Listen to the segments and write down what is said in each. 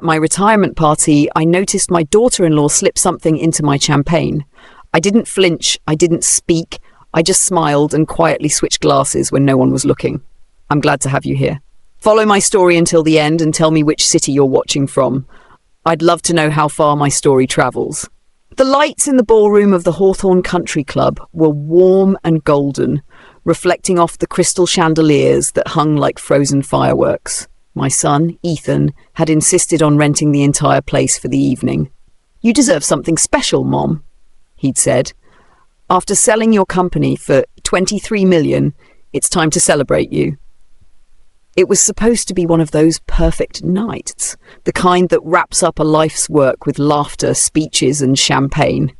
At my retirement party, I noticed my daughter-in-law slip something into my champagne. I didn't flinch, I didn't speak, I just smiled and quietly switched glasses when no one was looking. I'm glad to have you here. Follow my story until the end and tell me which city you're watching from. I'd love to know how far my story travels. The lights in the ballroom of the Hawthorne Country Club were warm and golden, reflecting off the crystal chandeliers that hung like frozen fireworks. My son, Ethan, had insisted on renting the entire place for the evening. "You deserve something special, Mom," he'd said. "After selling your company for $23 million, it's time to celebrate you." It was supposed to be one of those perfect nights, the kind that wraps up a life's work with laughter, speeches, and champagne.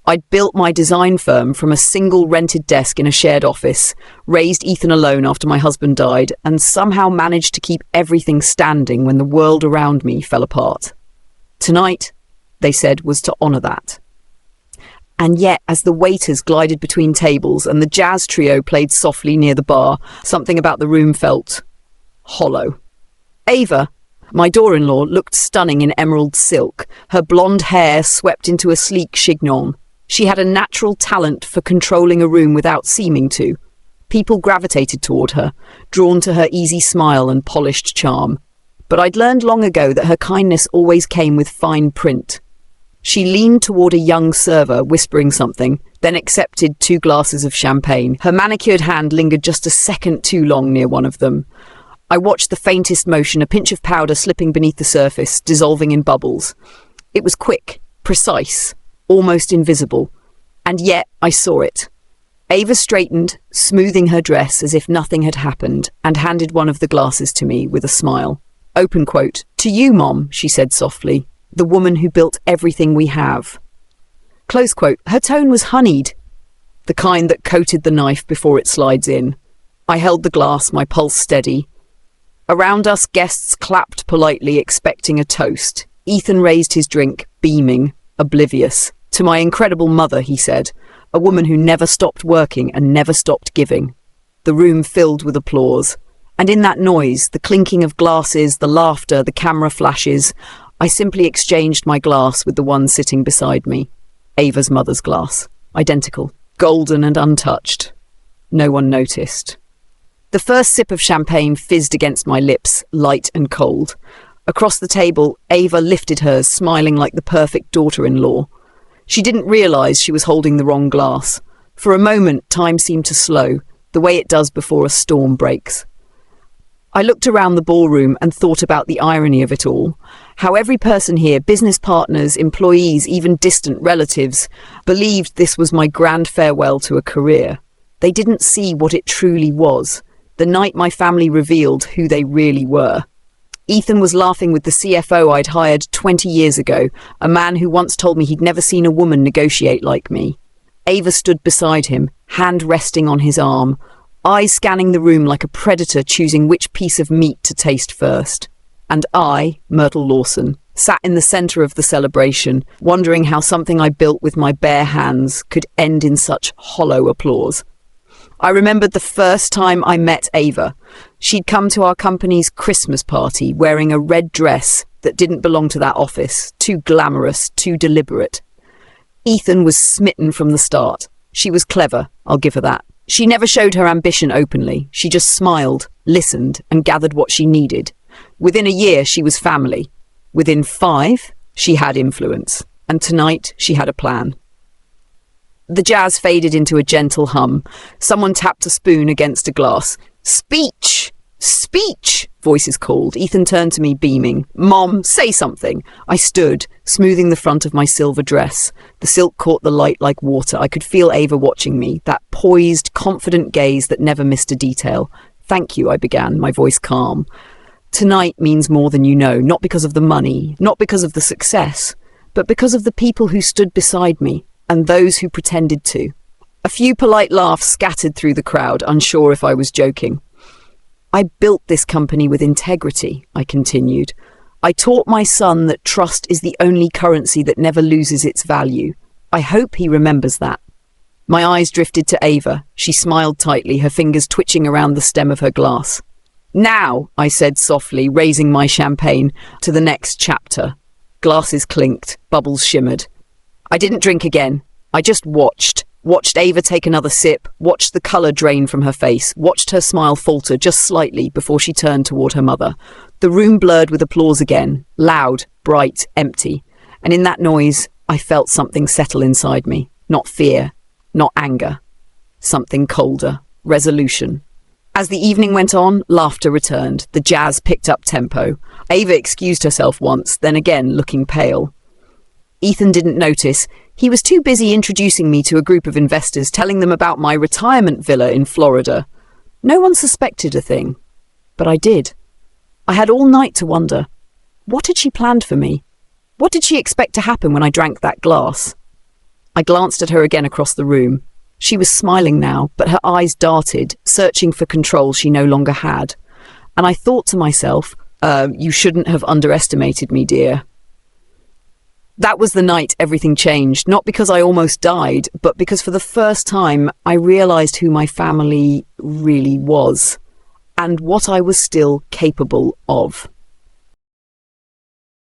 I'd built my design firm from a single rented desk in a shared office, raised Ethan alone after my husband died, and somehow managed to keep everything standing when the world around me fell apart. Tonight, they said, was to honour that. And yet, as the waiters glided between tables and the jazz trio played softly near the bar, something about the room felt hollow. Ava, my daughter-in-law, looked stunning in emerald silk, her blonde hair swept into a sleek chignon. She had a natural talent for controlling a room without seeming to. People gravitated toward her, drawn to her easy smile and polished charm. But I'd learned long ago that her kindness always came with fine print. She leaned toward a young server, whispering something, then accepted 2 glasses of champagne. Her manicured hand lingered just a second too long near one of them. I watched the faintest motion, a pinch of powder slipping beneath the surface, dissolving in bubbles. It was quick, precise, almost invisible. And yet I saw it. Ava straightened, smoothing her dress as if nothing had happened, and handed one of the glasses to me with a smile. Open quote, "To you, Mom," she said softly, "the woman who built everything we have." Close quote. Her tone was honeyed, the kind that coated the knife before it slides in. I held the glass, my pulse steady. Around us, guests clapped politely, expecting a toast. Ethan raised his drink, beaming, oblivious. "To my incredible mother," he said, "a woman who never stopped working and never stopped giving." The room filled with applause. And in that noise, the clinking of glasses, the laughter, the camera flashes, I simply exchanged my glass with the one sitting beside me. Ava's mother's glass. Identical. Golden and untouched. No one noticed. The first sip of champagne fizzed against my lips, light and cold. Across the table, Ava lifted hers, smiling like the perfect daughter-in-law. She didn't realise she was holding the wrong glass. For a moment, time seemed to slow, the way it does before a storm breaks. I looked around the ballroom and thought about the irony of it all. How every person here, business partners, employees, even distant relatives, believed this was my grand farewell to a career. They didn't see what it truly was. The night my family revealed who they really were. Ethan was laughing with the CFO I'd hired 20 years ago, a man who once told me he'd never seen a woman negotiate like me. Ava stood beside him, hand resting on his arm, eyes scanning the room like a predator choosing which piece of meat to taste first. And I, Myrtle Lawson, sat in the centre of the celebration, wondering how something I built with my bare hands could end in such hollow applause. I remembered the first time I met Ava. She'd come to our company's Christmas party wearing a red dress that didn't belong to that office, too glamorous, too deliberate. Ethan was smitten from the start. She was clever, I'll give her that. She never showed her ambition openly. She just smiled, listened, and gathered what she needed. Within a year, she was family. Within 5, she had influence. And tonight, she had a plan. The jazz faded into a gentle hum. Someone tapped a spoon against a glass. "Speech! Speech!" voices called. Ethan turned to me, beaming. "Mom, say something." I stood, smoothing the front of my silver dress. The silk caught the light like water. I could feel Ava watching me, that poised, confident gaze that never missed a detail. "Thank you," I began, my voice calm. "Tonight means more than you know, not because of the money, not because of the success, but because of the people who stood beside me. And those who pretended to." A few polite laughs scattered through the crowd, unsure if I was joking. "I built this company with integrity," I continued. "I taught my son that trust is the only currency that never loses its value. I hope he remembers that." My eyes drifted to Ava. She smiled tightly, her fingers twitching around the stem of her glass. Now, I said softly, raising my champagne to the next chapter. Glasses clinked, bubbles shimmered. I didn't drink again. I just watched Ava take another sip, watched the colour drain from her face, watched her smile falter just slightly before she turned toward her mother. The room blurred with applause again, loud, bright, empty. And in that noise, I felt something settle inside me. Not fear, not anger. Something colder, resolution. As the evening went on, laughter returned. The jazz picked up tempo. Ava excused herself once, then again looking pale. Ethan didn't notice. He was too busy introducing me to a group of investors, telling them about my retirement villa in Florida. No one suspected a thing, but I did. I had all night to wonder. What had she planned for me? What did she expect to happen when I drank that glass? I glanced at her again across the room. She was smiling now, but her eyes darted, searching for control she no longer had. And I thought to myself, you shouldn't have underestimated me, dear. That was the night everything changed, not because I almost died, but because for the first time I realized who my family really was, and what I was still capable of.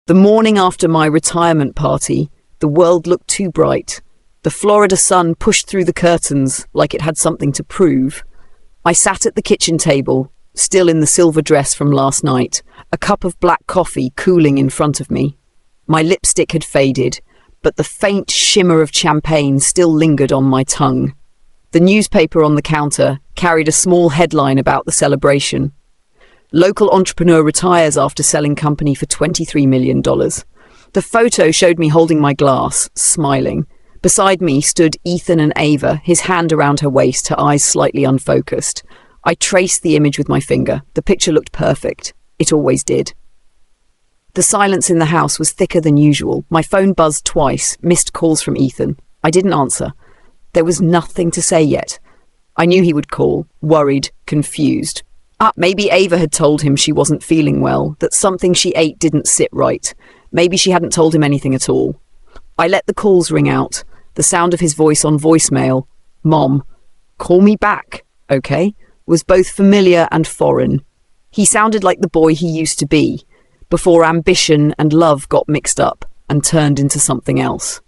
The morning after my retirement party, the world looked too bright. The Florida sun pushed through the curtains like it had something to prove. I sat at the kitchen table, still in the silver dress from last night, a cup of black coffee cooling in front of me. My lipstick had faded, but the faint shimmer of champagne still lingered on my tongue. The newspaper on the counter carried a small headline about the celebration. Local entrepreneur retires after selling company for $23 million. The photo showed me holding my glass, smiling. Beside me stood Ethan and Ava, his hand around her waist, her eyes slightly unfocused. I traced the image with my finger. The picture looked perfect. It always did. The silence in the house was thicker than usual. My phone buzzed twice, missed calls from Ethan. I didn't answer. There was nothing to say yet. I knew he would call, worried, confused. Maybe Ava had told him she wasn't feeling well, that something she ate didn't sit right. Maybe she hadn't told him anything at all. I let the calls ring out, the sound of his voice on voicemail, "Mom, call me back, okay?" was both familiar and foreign. He sounded like the boy he used to be, before ambition and love got mixed up and turned into something else.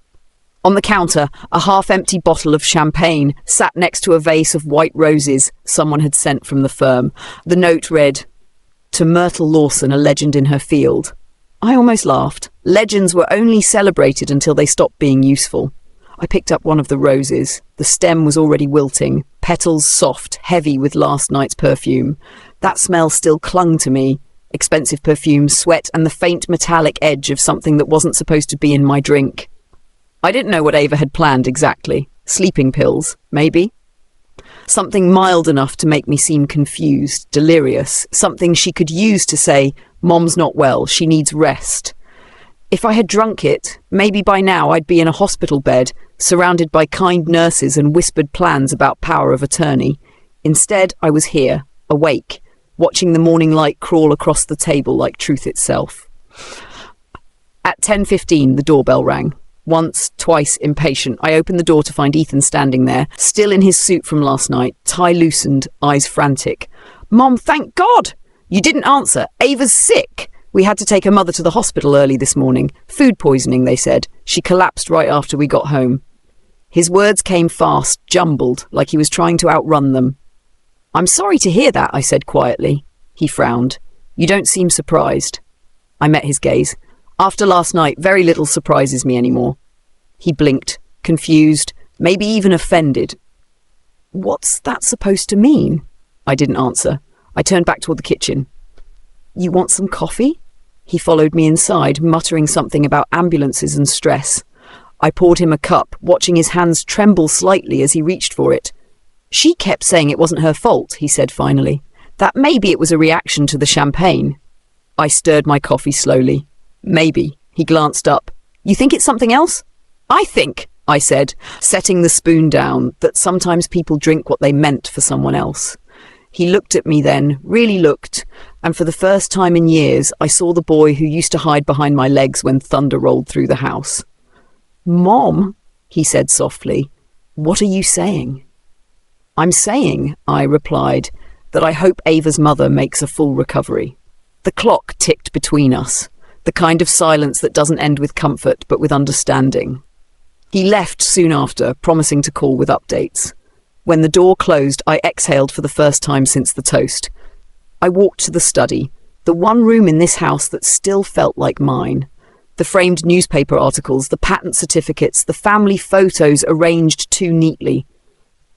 On the counter, a half-empty bottle of champagne sat next to a vase of white roses someone had sent from the firm. The note read, "To Myrtle Lawson, a legend in her field." I almost laughed. Legends were only celebrated until they stopped being useful. I picked up one of the roses. The stem was already wilting, petals soft, heavy with last night's perfume. That smell still clung to me. Expensive perfume, sweat, and the faint metallic edge of something that wasn't supposed to be in my drink. I didn't know what Ava had planned exactly. Sleeping pills, maybe? Something mild enough to make me seem confused, delirious. Something she could use to say, "Mom's not well, she needs rest." If I had drunk it, maybe by now I'd be in a hospital bed, surrounded by kind nurses and whispered plans about power of attorney. Instead, I was here, awake, watching the morning light crawl across the table like truth itself. At 10:15, the doorbell rang. Once, twice, impatient, I opened the door to find Ethan standing there, still in his suit from last night, tie loosened, eyes frantic. "Mom, thank God! You didn't answer. Ava's sick. We had to take her mother to the hospital early this morning. Food poisoning, they said. She collapsed right after we got home." His words came fast, jumbled, like he was trying to outrun them. "I'm sorry to hear that," I said quietly. He frowned. "You don't seem surprised." I met his gaze. "After last night, very little surprises me anymore." He blinked, confused, maybe even offended. "What's that supposed to mean?" I didn't answer. I turned back toward the kitchen. "You want some coffee?" He followed me inside, muttering something about ambulances and stress. I poured him a cup, watching his hands tremble slightly as he reached for it. "She kept saying it wasn't her fault," he said finally. "That maybe it was a reaction to the champagne." I stirred my coffee slowly. "Maybe." He glanced up. "You think it's something else?" "I think," I said, setting the spoon down, that sometimes people drink what they meant for someone else. He looked at me then, really looked, and for the first time in years, I saw the boy who used to hide behind my legs when thunder rolled through the house. "Mom," he said softly, "what are you saying?" "I'm saying," I replied, that I hope Ava's mother makes a full recovery. The clock ticked between us, the kind of silence that doesn't end with comfort but with understanding. He left soon after, promising to call with updates. When the door closed, I exhaled for the first time since the toast. I walked to the study, the one room in this house that still felt like mine. The framed newspaper articles, the patent certificates, the family photos arranged too neatly.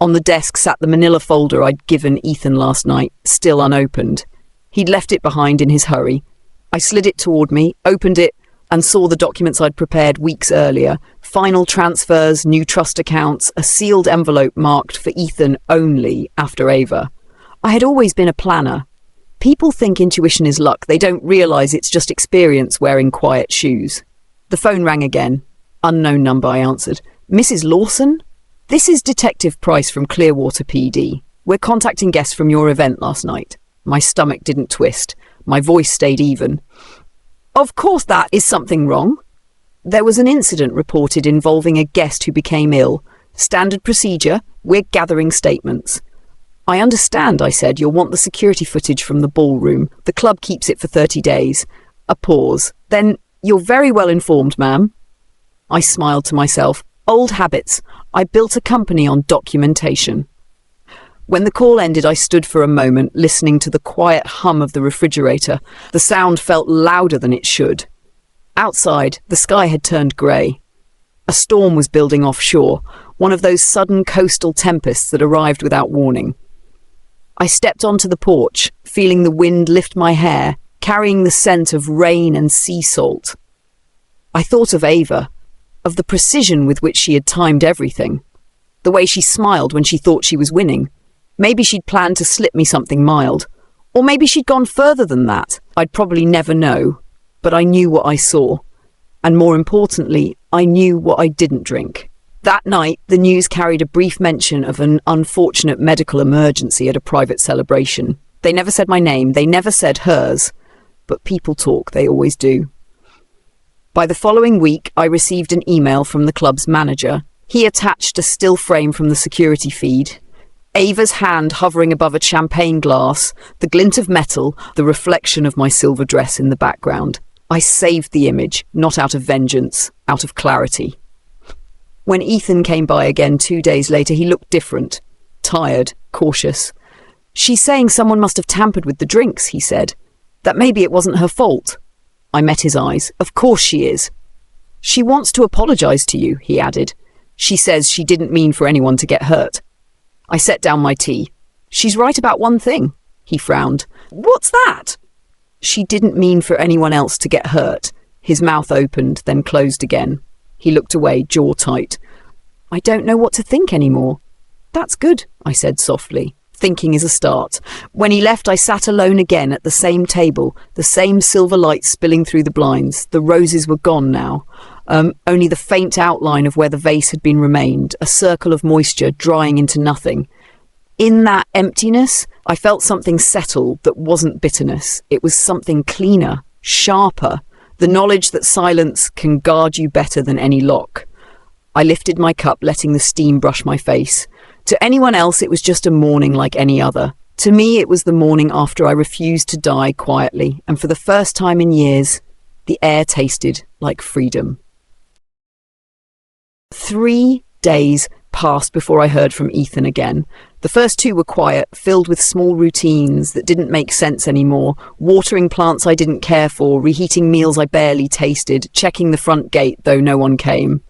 On the desk sat the manila folder I'd given Ethan last night, still unopened. He'd left it behind in his hurry. I slid it toward me, opened it, and saw the documents I'd prepared weeks earlier. Final transfers, new trust accounts, a sealed envelope marked for Ethan only after Ava. I had always been a planner. People think intuition is luck. They don't realise it's just experience wearing quiet shoes. The phone rang again. Unknown number, I answered. Mrs. Lawson? This is Detective Price from Clearwater PD. We're contacting guests from your event last night. My stomach didn't twist. My voice stayed even. Of course that is something wrong. There was an incident reported involving a guest who became ill. Standard procedure, we're gathering statements. I understand, I said, you'll want the security footage from the ballroom. The club keeps it for 30 days. A pause. Then, you're very well informed, ma'am. I smiled to myself. Old habits. I built a company on documentation. When the call ended, I stood for a moment, listening to the quiet hum of the refrigerator. The sound felt louder than it should. Outside, the sky had turned grey. A storm was building offshore, one of those sudden coastal tempests that arrived without warning. I stepped onto the porch, feeling the wind lift my hair, carrying the scent of rain and sea salt. I thought of Ava, of the precision with which she had timed everything, the way she smiled when she thought she was winning. Maybe she'd planned to slip me something mild, or maybe she'd gone further than that. I'd probably never know, but I knew what I saw, and more importantly, I knew what I didn't drink. That night, the news carried a brief mention of an unfortunate medical emergency at a private celebration. They never said my name, they never said hers, but people talk, they always do. By the following week, I received an email from the club's manager. He attached a still frame from the security feed. Ava's hand hovering above a champagne glass, the glint of metal, the reflection of my silver dress in the background. I saved the image, not out of vengeance, out of clarity. When Ethan came by again 2 days later, he looked different, tired, cautious. She's saying someone must have tampered with the drinks, he said. That maybe it wasn't her fault. I met his eyes. Of course she is. She wants to apologise to you, he added. She says she didn't mean for anyone to get hurt. I set down my tea. She's right about one thing, he frowned. What's that? She didn't mean for anyone else to get hurt. His mouth opened, then closed again. He looked away, jaw tight. I don't know what to think anymore. That's good, I said softly. Thinking is a start. When he left, I sat alone again at the same table, the same silver light spilling through the blinds. The roses were gone now. Only the faint outline of where the vase had been remained, a circle of moisture drying into nothing. In that emptiness, I felt something settle that wasn't bitterness. It was something cleaner, sharper, the knowledge that silence can guard you better than any lock. I lifted my cup, letting the steam brush my face. To anyone else, it was just a morning like any other. To me, it was the morning after I refused to die quietly, and for the first time in years, the air tasted like freedom. 3 days passed before I heard from Ethan again. The first 2 were quiet, filled with small routines that didn't make sense anymore, watering plants I didn't care for, reheating meals I barely tasted, checking the front gate though no one came.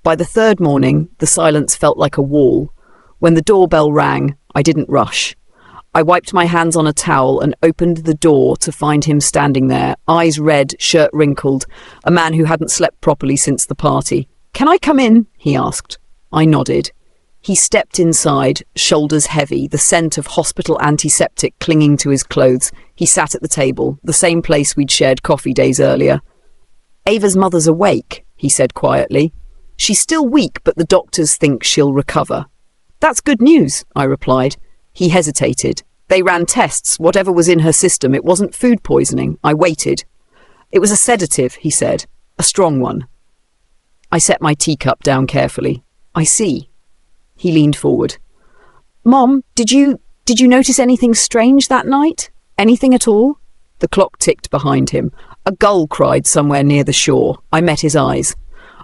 By the 3rd morning, the silence felt like a wall. When the doorbell rang, I didn't rush. I wiped my hands on a towel and opened the door to find him standing there, eyes red, shirt wrinkled, a man who hadn't slept properly since the party. "Can I come in?" he asked. I nodded. He stepped inside, shoulders heavy, the scent of hospital antiseptic clinging to his clothes. He sat at the table, the same place we'd shared coffee days earlier. "Ava's mother's awake," he said quietly. "She's still weak, but the doctors think she'll recover." "That's good news," I replied. He hesitated. "They ran tests. Whatever was in her system, it wasn't food poisoning." I waited. "It was a sedative," he said. "A strong one." I set my teacup down carefully. "I see." He leaned forward. "Mom, did you Did you notice anything strange that night? Anything at all? The clock ticked behind him. A gull cried somewhere near the shore. I met his eyes.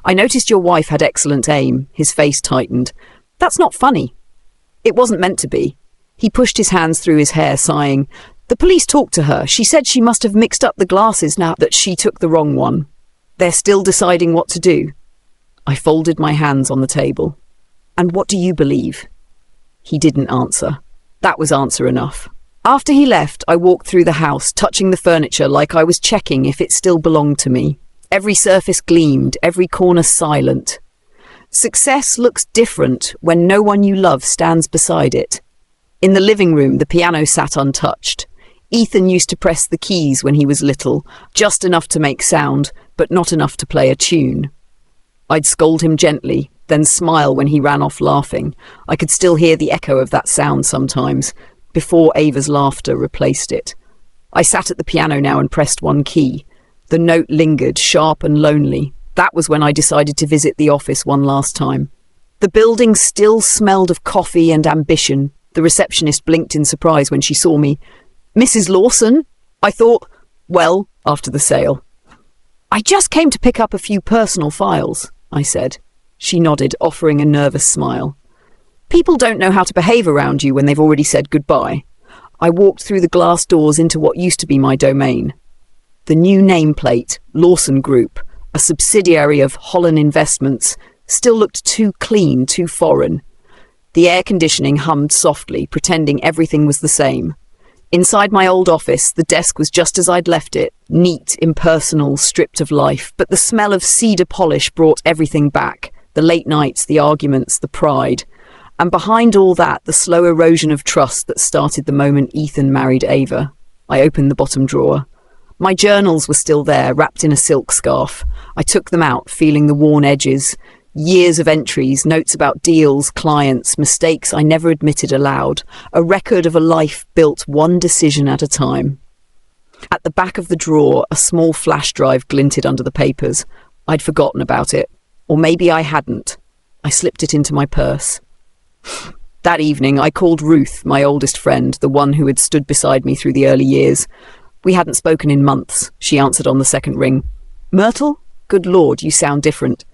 I noticed your wife had excellent aim. His face tightened. That's not funny. It wasn't meant to be. He pushed his hands through his hair, sighing. The police talked to her. She said she must have mixed up the glasses now that she took the wrong one. They're still deciding what to do. I folded my hands on the table. And what do you believe? He didn't answer. That was answer enough. After he left, I walked through the house, touching the furniture like I was checking if it still belonged to me. Every surface gleamed, every corner silent. Success looks different when no one you love stands beside it. In the living room, the piano sat untouched. Ethan used to press the keys when he was little, just enough to make sound, but not enough to play a tune. I'd scold him gently, then smile when he ran off laughing. I could still hear the echo of that sound sometimes, before Ava's laughter replaced it. I sat at the piano now and pressed one key. The note lingered, sharp and lonely. That was when I decided to visit the office one last time. The building still smelled of coffee and ambition. The receptionist blinked in surprise when she saw me. Mrs. Lawson? I thought, well, after the sale. I just came to pick up a few personal files, I said. She nodded, offering a nervous smile. People don't know how to behave around you when they've already said goodbye. I walked through the glass doors into what used to be my domain. The new nameplate, Lawson Group, a subsidiary of Holland Investments, still looked too clean, too foreign. The air conditioning hummed softly, pretending everything was the same. Inside my old office, the desk was just as I'd left it, neat, impersonal, stripped of life, but the smell of cedar polish brought everything back. The late nights, the arguments, the pride. And behind all that, the slow erosion of trust that started the moment Ethan married Ava. I opened the bottom drawer. My journals were still there, wrapped in a silk scarf. I took them out, feeling the worn edges. Years of entries, notes about deals, clients, mistakes I never admitted aloud. A record of a life built one decision at a time. At the back of the drawer, a small flash drive glinted under the papers. I'd forgotten about it. Or maybe I hadn't. I slipped it into my purse. That evening, I called Ruth, my oldest friend, the one who had stood beside me through the early years. We hadn't spoken in months. She answered on the second ring. Myrtle? Good Lord, you sound different.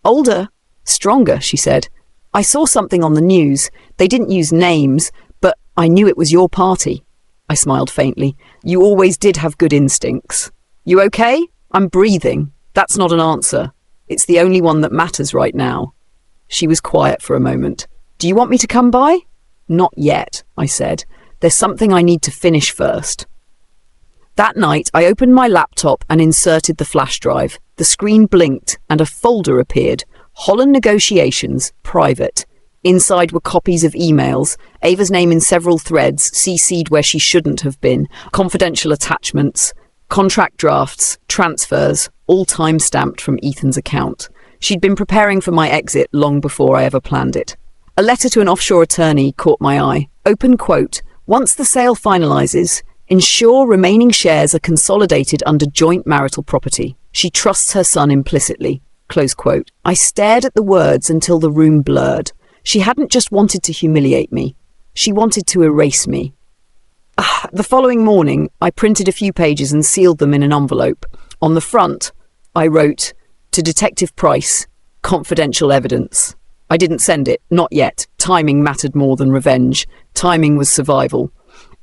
Older, stronger, she said. I saw something on the news. They didn't use names, but I knew it was your party. I smiled faintly. You always did have good instincts. You okay? I'm breathing. That's not an answer. It's the only one that matters right now. She was quiet for a moment. Do you want me to come by? Not yet, I said. There's something I need to finish first. That night, I opened my laptop and inserted the flash drive. The screen blinked and a folder appeared. Holland Negotiations, private. Inside were copies of emails, Ava's name in several threads, CC'd where she shouldn't have been, confidential attachments, contract drafts, transfers, all time-stamped from Ethan's account. She'd been preparing for my exit long before I ever planned it. A letter to an offshore attorney caught my eye. Open quote, once the sale finalizes, ensure remaining shares are consolidated under joint marital property. She trusts her son implicitly. Close quote. I stared at the words until the room blurred. She hadn't just wanted to humiliate me. She wanted to erase me. The following morning, I printed a few pages and sealed them in an envelope. On the front, I wrote, to Detective Price, confidential evidence. I didn't send it, not yet. Timing mattered more than revenge. Timing was survival.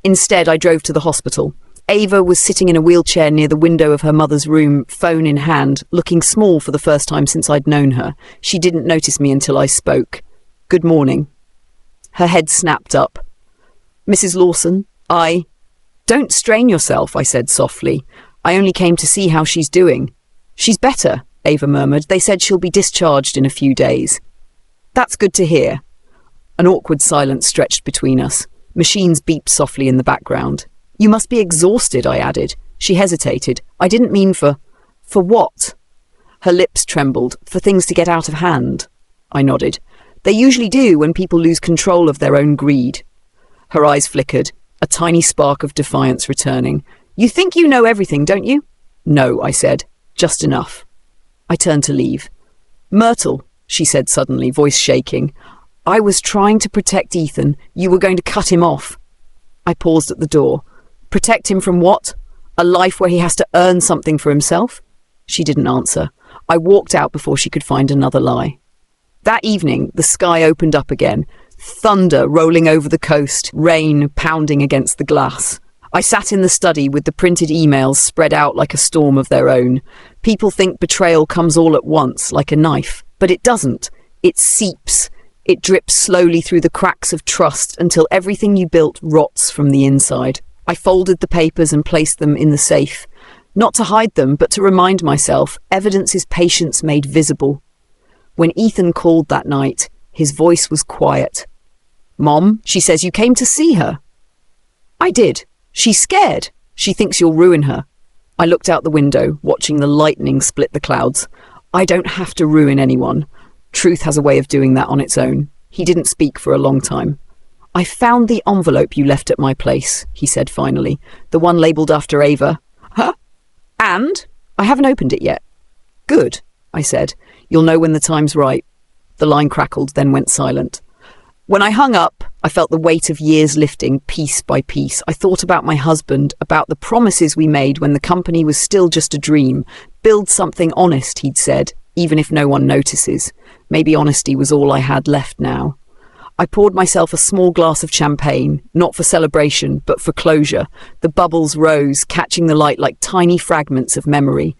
Instead, I drove to the hospital. Ava was sitting in a wheelchair near the window of her mother's room, phone in hand, looking small for the first time since I'd known her. She didn't notice me until I spoke. Good morning. Her head snapped up. Mrs. Lawson, Don't strain yourself, I said softly. I only came to see how she's doing. She's better, Ava murmured. They said she'll be discharged in a few days. That's good to hear. An awkward silence stretched between us. Machines beeped softly in the background. You must be exhausted, I added. She hesitated. I didn't mean for what? Her lips trembled. For things to get out of hand. I nodded. They usually do when people lose control of their own greed. Her eyes flickered, a tiny spark of defiance returning. You think you know everything, don't you? No, I said. Just enough. I turned to leave. Myrtle, she said suddenly, voice shaking. I was trying to protect Ethan. You were going to cut him off. I paused at the door. Protect him from what? A life where he has to earn something for himself? She didn't answer. I walked out before she could find another lie. That evening, the sky opened up again. Thunder rolling over the coast, rain pounding against the glass. I sat in the study with the printed emails spread out like a storm of their own. People think betrayal comes all at once, like a knife, but it doesn't. It seeps. It drips slowly through the cracks of trust until everything you built rots from the inside. I folded the papers and placed them in the safe. Not to hide them, but to remind myself, evidence is patience made visible. When Ethan called that night, his voice was quiet. "Mom, she says you came to see her." "I did. She's scared. She thinks you'll ruin her." I looked out the window, watching the lightning split the clouds. I don't have to ruin anyone. Truth has a way of doing that on its own. He didn't speak for a long time. "I found the envelope you left at my place," he said finally. "The one labelled after Ava." "Huh? And? I haven't opened it yet." "Good," I said. "You'll know when the time's right." The line crackled, then went silent. When I hung up, I felt the weight of years lifting piece by piece. I thought about my husband, about the promises we made when the company was still just a dream. Build something honest, he'd said, even if no one notices. Maybe honesty was all I had left now. I poured myself a small glass of champagne, not for celebration, but for closure. The bubbles rose, catching the light like tiny fragments of memory.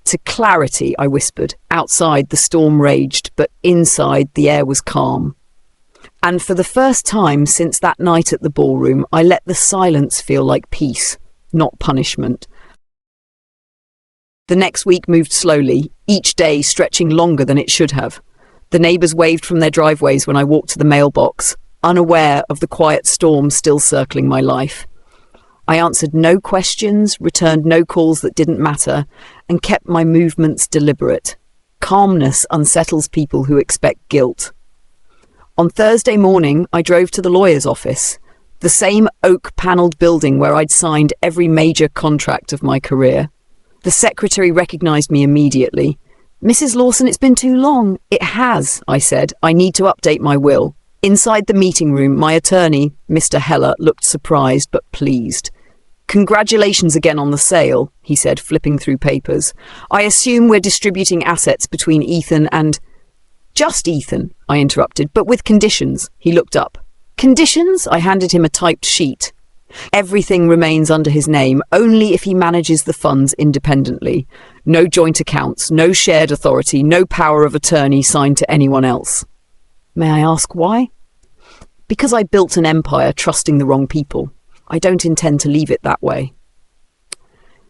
"To clarity," I whispered. Outside, the storm raged, but inside, the air was calm. And for the first time since that night at the ballroom, I let the silence feel like peace, not punishment. The next week moved slowly, each day stretching longer than it should have. The neighbours waved from their driveways when I walked to the mailbox, unaware of the quiet storm still circling my life. I answered no questions, returned no calls that didn't matter, and kept my movements deliberate. Calmness unsettles people who expect guilt. On Thursday morning, I drove to the lawyer's office, the same oak-panelled building where I'd signed every major contract of my career. The secretary recognised me immediately. "Mrs. Lawson, it's been too long." "It has," I said. "I need to update my will." Inside the meeting room, my attorney, Mr. Heller, looked surprised but pleased. "Congratulations again on the sale," he said, flipping through papers. "I assume we're distributing assets between Ethan and—" "Just Ethan," I interrupted, "but with conditions." He looked up. "Conditions?" I handed him a typed sheet. "Everything remains under his name, only if he manages the funds independently. No joint accounts, no shared authority, no power of attorney signed to anyone else." "May I ask why?" "Because I built an empire trusting the wrong people. I don't intend to leave it that way."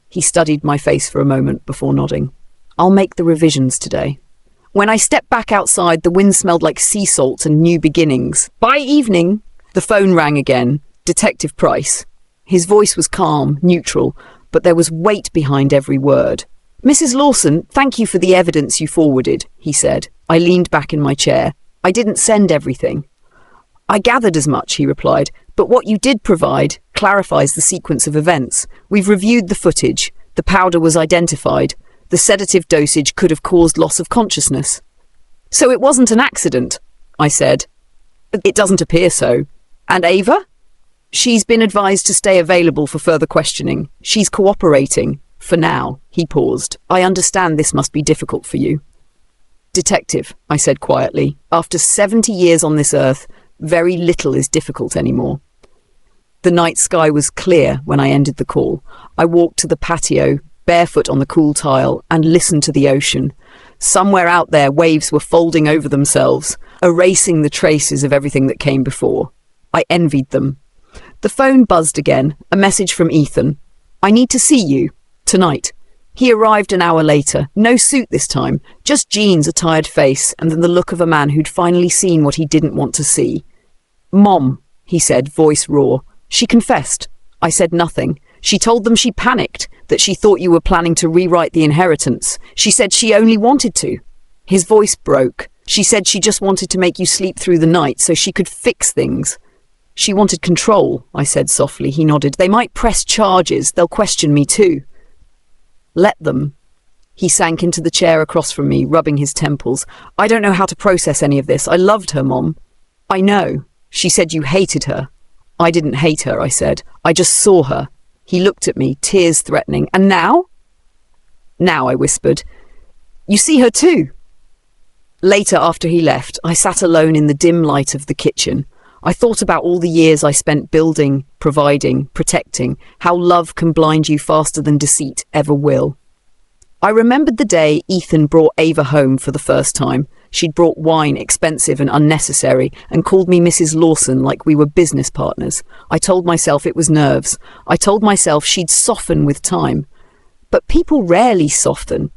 He studied my face for a moment before nodding. "I'll make the revisions today." When I stepped back outside, the wind smelled like sea salt and new beginnings. By evening, the phone rang again. Detective Price. His voice was calm, neutral, but there was weight behind every word. "Mrs. Lawson, thank you for the evidence you forwarded," he said. I leaned back in my chair. "I didn't send everything." "I gathered as much," he replied, "but what you did provide clarifies the sequence of events. We've reviewed the footage. The powder was identified. The sedative dosage could have caused loss of consciousness." "So it wasn't an accident," I said. "It doesn't appear so." "And Ava?" "She's been advised to stay available for further questioning. She's cooperating. For now." He paused. "I understand this must be difficult for you." "Detective," I said quietly, "after 70 years on this earth, very little is difficult anymore." The night sky was clear when I ended the call. I walked to the patio, barefoot on the cool tile, and listened to the ocean. Somewhere out there, waves were folding over themselves, erasing the traces of everything that came before. I envied them. The phone buzzed again, a message from Ethan. "I need to see you. Tonight." He arrived an hour later, no suit this time, just jeans, a tired face, and then the look of a man who'd finally seen what he didn't want to see. "Mom," he said, voice raw. "She confessed." I said nothing. "She told them she panicked, that she thought you were planning to rewrite the inheritance. She said she only wanted to." His voice broke. "She said she just wanted to make you sleep through the night so she could fix things." "She wanted control," I said softly. He nodded. "They might press charges. They'll question me too." "Let them." He sank into the chair across from me, rubbing his temples. "I don't know how to process any of this. I loved her, Mom." I know. She said you hated her. I didn't hate her, I said. I just saw her. He looked at me, tears threatening. And now? Now, I whispered. You see her too. Later, after he left, I sat alone in the dim light of the kitchen. I thought about all the years I spent building, providing, protecting, how love can blind you faster than deceit ever will. I remembered the day Ethan brought Ava home for the first time. She'd brought wine, expensive and unnecessary, and called me Mrs. Lawson like we were business partners. I told myself it was nerves. I told myself she'd soften with time. But people rarely soften.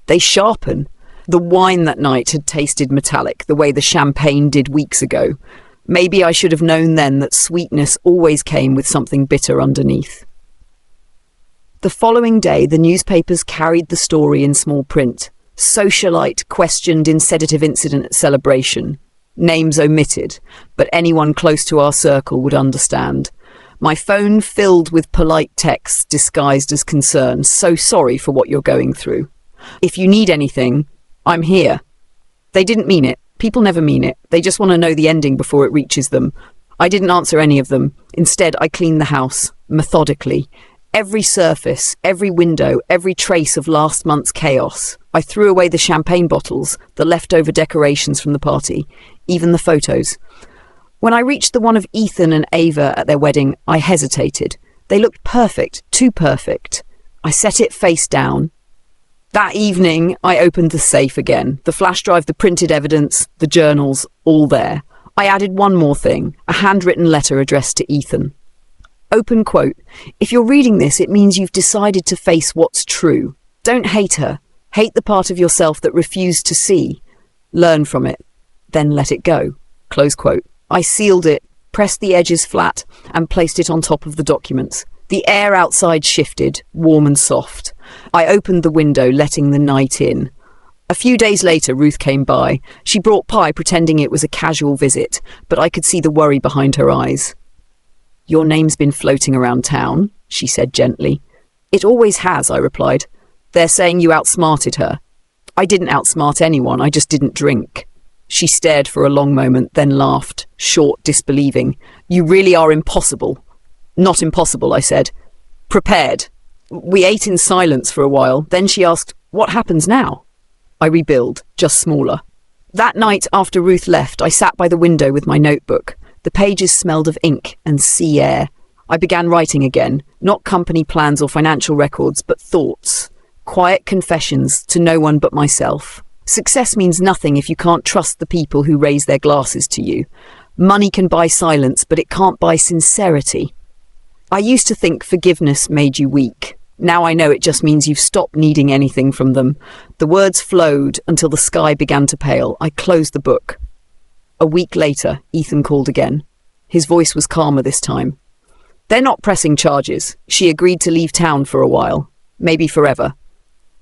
They sharpen. The wine that night had tasted metallic, the way the champagne did weeks ago. Maybe I should have known then that sweetness always came with something bitter underneath. The following day, the newspapers carried the story in small print. Socialite questioned in sedative incident at celebration. Names omitted, but anyone close to our circle would understand. My phone filled with polite texts disguised as concern. So sorry for what you're going through. If you need anything, I'm here. They didn't mean it. People never mean it. They just want to know the ending before it reaches them. I didn't answer any of them. Instead, I cleaned the house, methodically. Every surface, every window, every trace of last month's chaos. I threw away the champagne bottles, the leftover decorations from the party, even the photos. When I reached the one of Ethan and Ava at their wedding, I hesitated. They looked perfect, too perfect. I set it face down. That evening, I opened the safe again. The flash drive, the printed evidence, the journals, all there. I added one more thing, a handwritten letter addressed to Ethan. Open quote, if you're reading this, it means you've decided to face what's true. Don't hate her. Hate the part of yourself that refused to see. Learn from it. Then let it go. Close quote. I sealed it, pressed the edges flat, and placed it on top of the documents. The air outside shifted, warm and soft. I opened the window, letting the night in. A few days later, Ruth came by. She brought pie, pretending it was a casual visit, but I could see the worry behind her eyes. Your name's been floating around town, she said gently. It always has, I replied. They're saying you outsmarted her. I didn't outsmart anyone, I just didn't drink. She stared for a long moment, then laughed, short, disbelieving. You really are impossible. Not impossible, I said. Prepared. We ate in silence for a while. Then she asked, what happens now? I rebuild, just smaller. That night after Ruth left, I sat by the window with my notebook. The pages smelled of ink and sea air. I began writing again, not company plans or financial records, but thoughts. Quiet confessions to no one but myself. Success means nothing if you can't trust the people who raise their glasses to you. Money can buy silence, but it can't buy sincerity. I used to think forgiveness made you weak. Now I know it just means you've stopped needing anything from them. The words flowed until the sky began to pale. I closed the book. A week later, Ethan called again. His voice was calmer this time. They're not pressing charges. She agreed to leave town for a while. Maybe forever.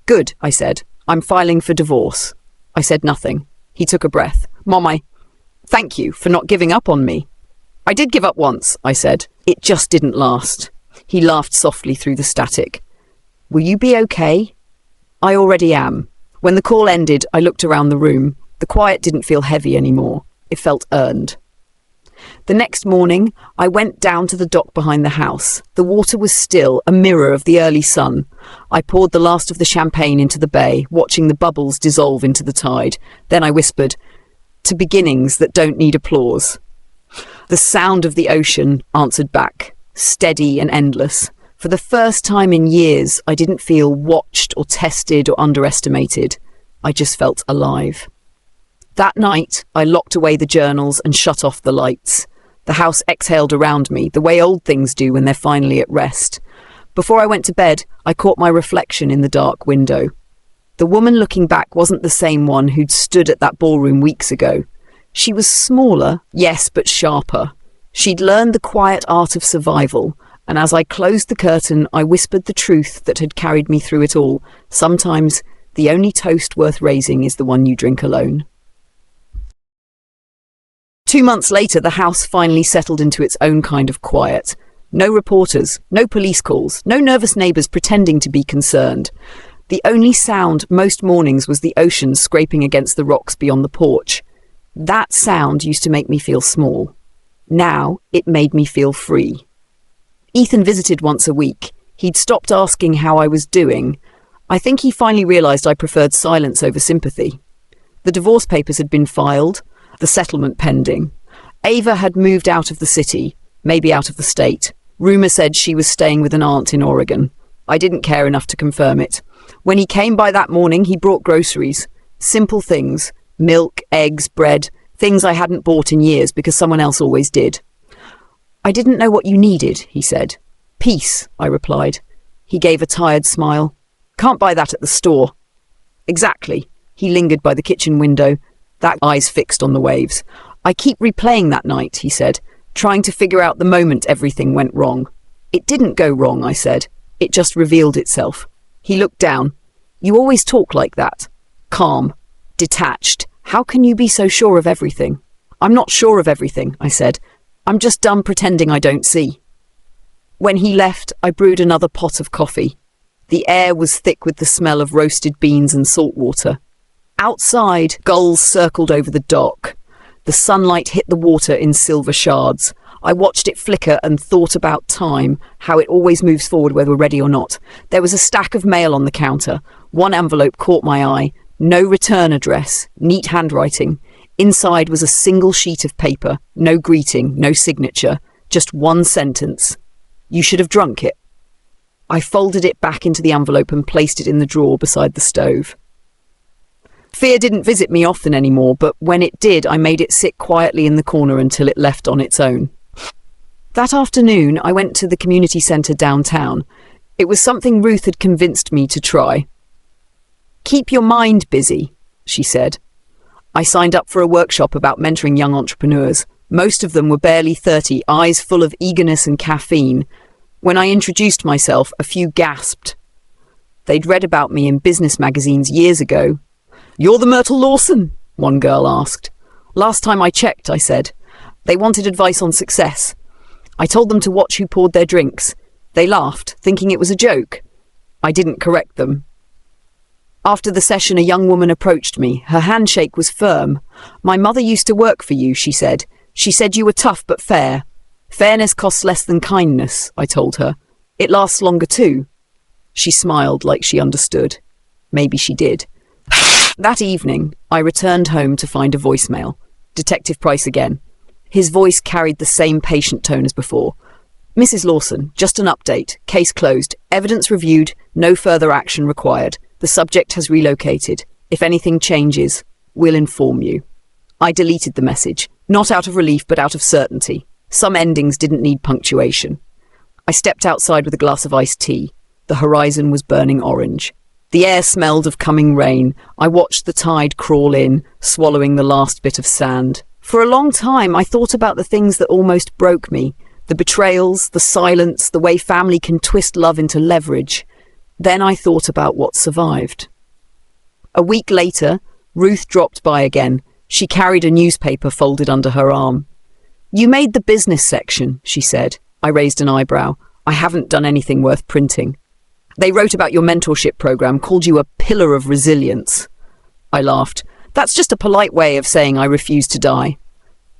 Good, I said. I'm filing for divorce. I said nothing. He took a breath. Mom, thank you for not giving up on me. I did give up once, I said. It just didn't last. He laughed softly through the static. Will you be okay? I already am. When the call ended, I looked around the room. The quiet didn't feel heavy anymore. It felt earned. The next morning, I went down to the dock behind the house. The water was still, a mirror of the early sun. I poured the last of the champagne into the bay, watching the bubbles dissolve into the tide. Then I whispered, to beginnings that don't need applause. The sound of the ocean answered back, steady and endless. For the first time in years, I didn't feel watched or tested or underestimated. I just felt alive. That night, I locked away the journals and shut off the lights. The house exhaled around me, the way old things do when they're finally at rest. Before I went to bed, I caught my reflection in the dark window. The woman looking back wasn't the same one who'd stood at that ballroom weeks ago. She was smaller, yes, but sharper. She'd learned the quiet art of survival, and as I closed the curtain, I whispered the truth that had carried me through it all. Sometimes, the only toast worth raising is the one you drink alone. 2 months later, the house finally settled into its own kind of quiet. No reporters, no police calls, no nervous neighbours pretending to be concerned. The only sound most mornings was the ocean scraping against the rocks beyond the porch. That sound used to make me feel small. Now it made me feel free. Ethan visited once a week. He'd stopped asking how I was doing. I think he finally realised I preferred silence over sympathy. The divorce papers had been filed, the settlement pending. Ava had moved out of the city, maybe out of the state. Rumour said she was staying with an aunt in Oregon. I didn't care enough to confirm it. When he came by that morning, he brought groceries. Simple things. Milk, eggs, bread. Things I hadn't bought in years because someone else always did. I didn't know what you needed, he said. Peace, I replied. He gave a tired smile. Can't buy that at the store. Exactly. He lingered by the kitchen window, that eyes fixed on the waves. I keep replaying that night, he said, trying to figure out the moment everything went wrong. It didn't go wrong, I said. It just revealed itself. He looked down. You always talk like that. Calm. Detached. How can you be so sure of everything? I'm not sure of everything, I said. I'm just done pretending I don't see. When he left, I brewed another pot of coffee. The air was thick with the smell of roasted beans and salt water. Outside, gulls circled over the dock. The sunlight hit the water in silver shards. I watched it flicker and thought about time, how it always moves forward whether we're ready or not. There was a stack of mail on the counter. One envelope caught my eye. No return address, neat handwriting. Inside was a single sheet of paper, no greeting, no signature, just one sentence. You should have drunk it. I folded it back into the envelope and placed it in the drawer beside the stove. Fear didn't visit me often anymore, but when it did, I made it sit quietly in the corner until it left on its own. That afternoon, I went to the community centre downtown. It was something Ruth had convinced me to try. Keep your mind busy, she said. I signed up for a workshop about mentoring young entrepreneurs. Most of them were barely 30, eyes full of eagerness and caffeine. When I introduced myself, a few gasped. They'd read about me in business magazines years ago. You're the Myrtle Lawson? One girl asked. Last time I checked, I said. They wanted advice on success. I told them to watch who poured their drinks. They laughed, thinking it was a joke. I didn't correct them. After the session, a young woman approached me. Her handshake was firm. My mother used to work for you, she said. She said you were tough but fair. Fairness costs less than kindness, I told her. It lasts longer too. She smiled like she understood. Maybe she did. That evening, I returned home to find a voicemail. Detective Price again. His voice carried the same patient tone as before. Mrs. Lawson, just an update. Case closed. Evidence reviewed. No further action required. The subject has relocated. If anything changes, we'll inform you. I deleted the message, not out of relief but out of certainty. Some endings didn't need punctuation. I stepped outside with a glass of iced tea. The horizon was burning orange. The air smelled of coming rain. I watched the tide crawl in, swallowing the last bit of sand. For a long time, I thought about the things that almost broke me. The betrayals, the silence, the way family can twist love into leverage. Then I thought about what survived. A week later, Ruth dropped by again. She carried a newspaper folded under her arm. You made the business section, she said. I raised an eyebrow. I haven't done anything worth printing. They wrote about your mentorship program, called you a pillar of resilience. I laughed. That's just a polite way of saying I refuse to die.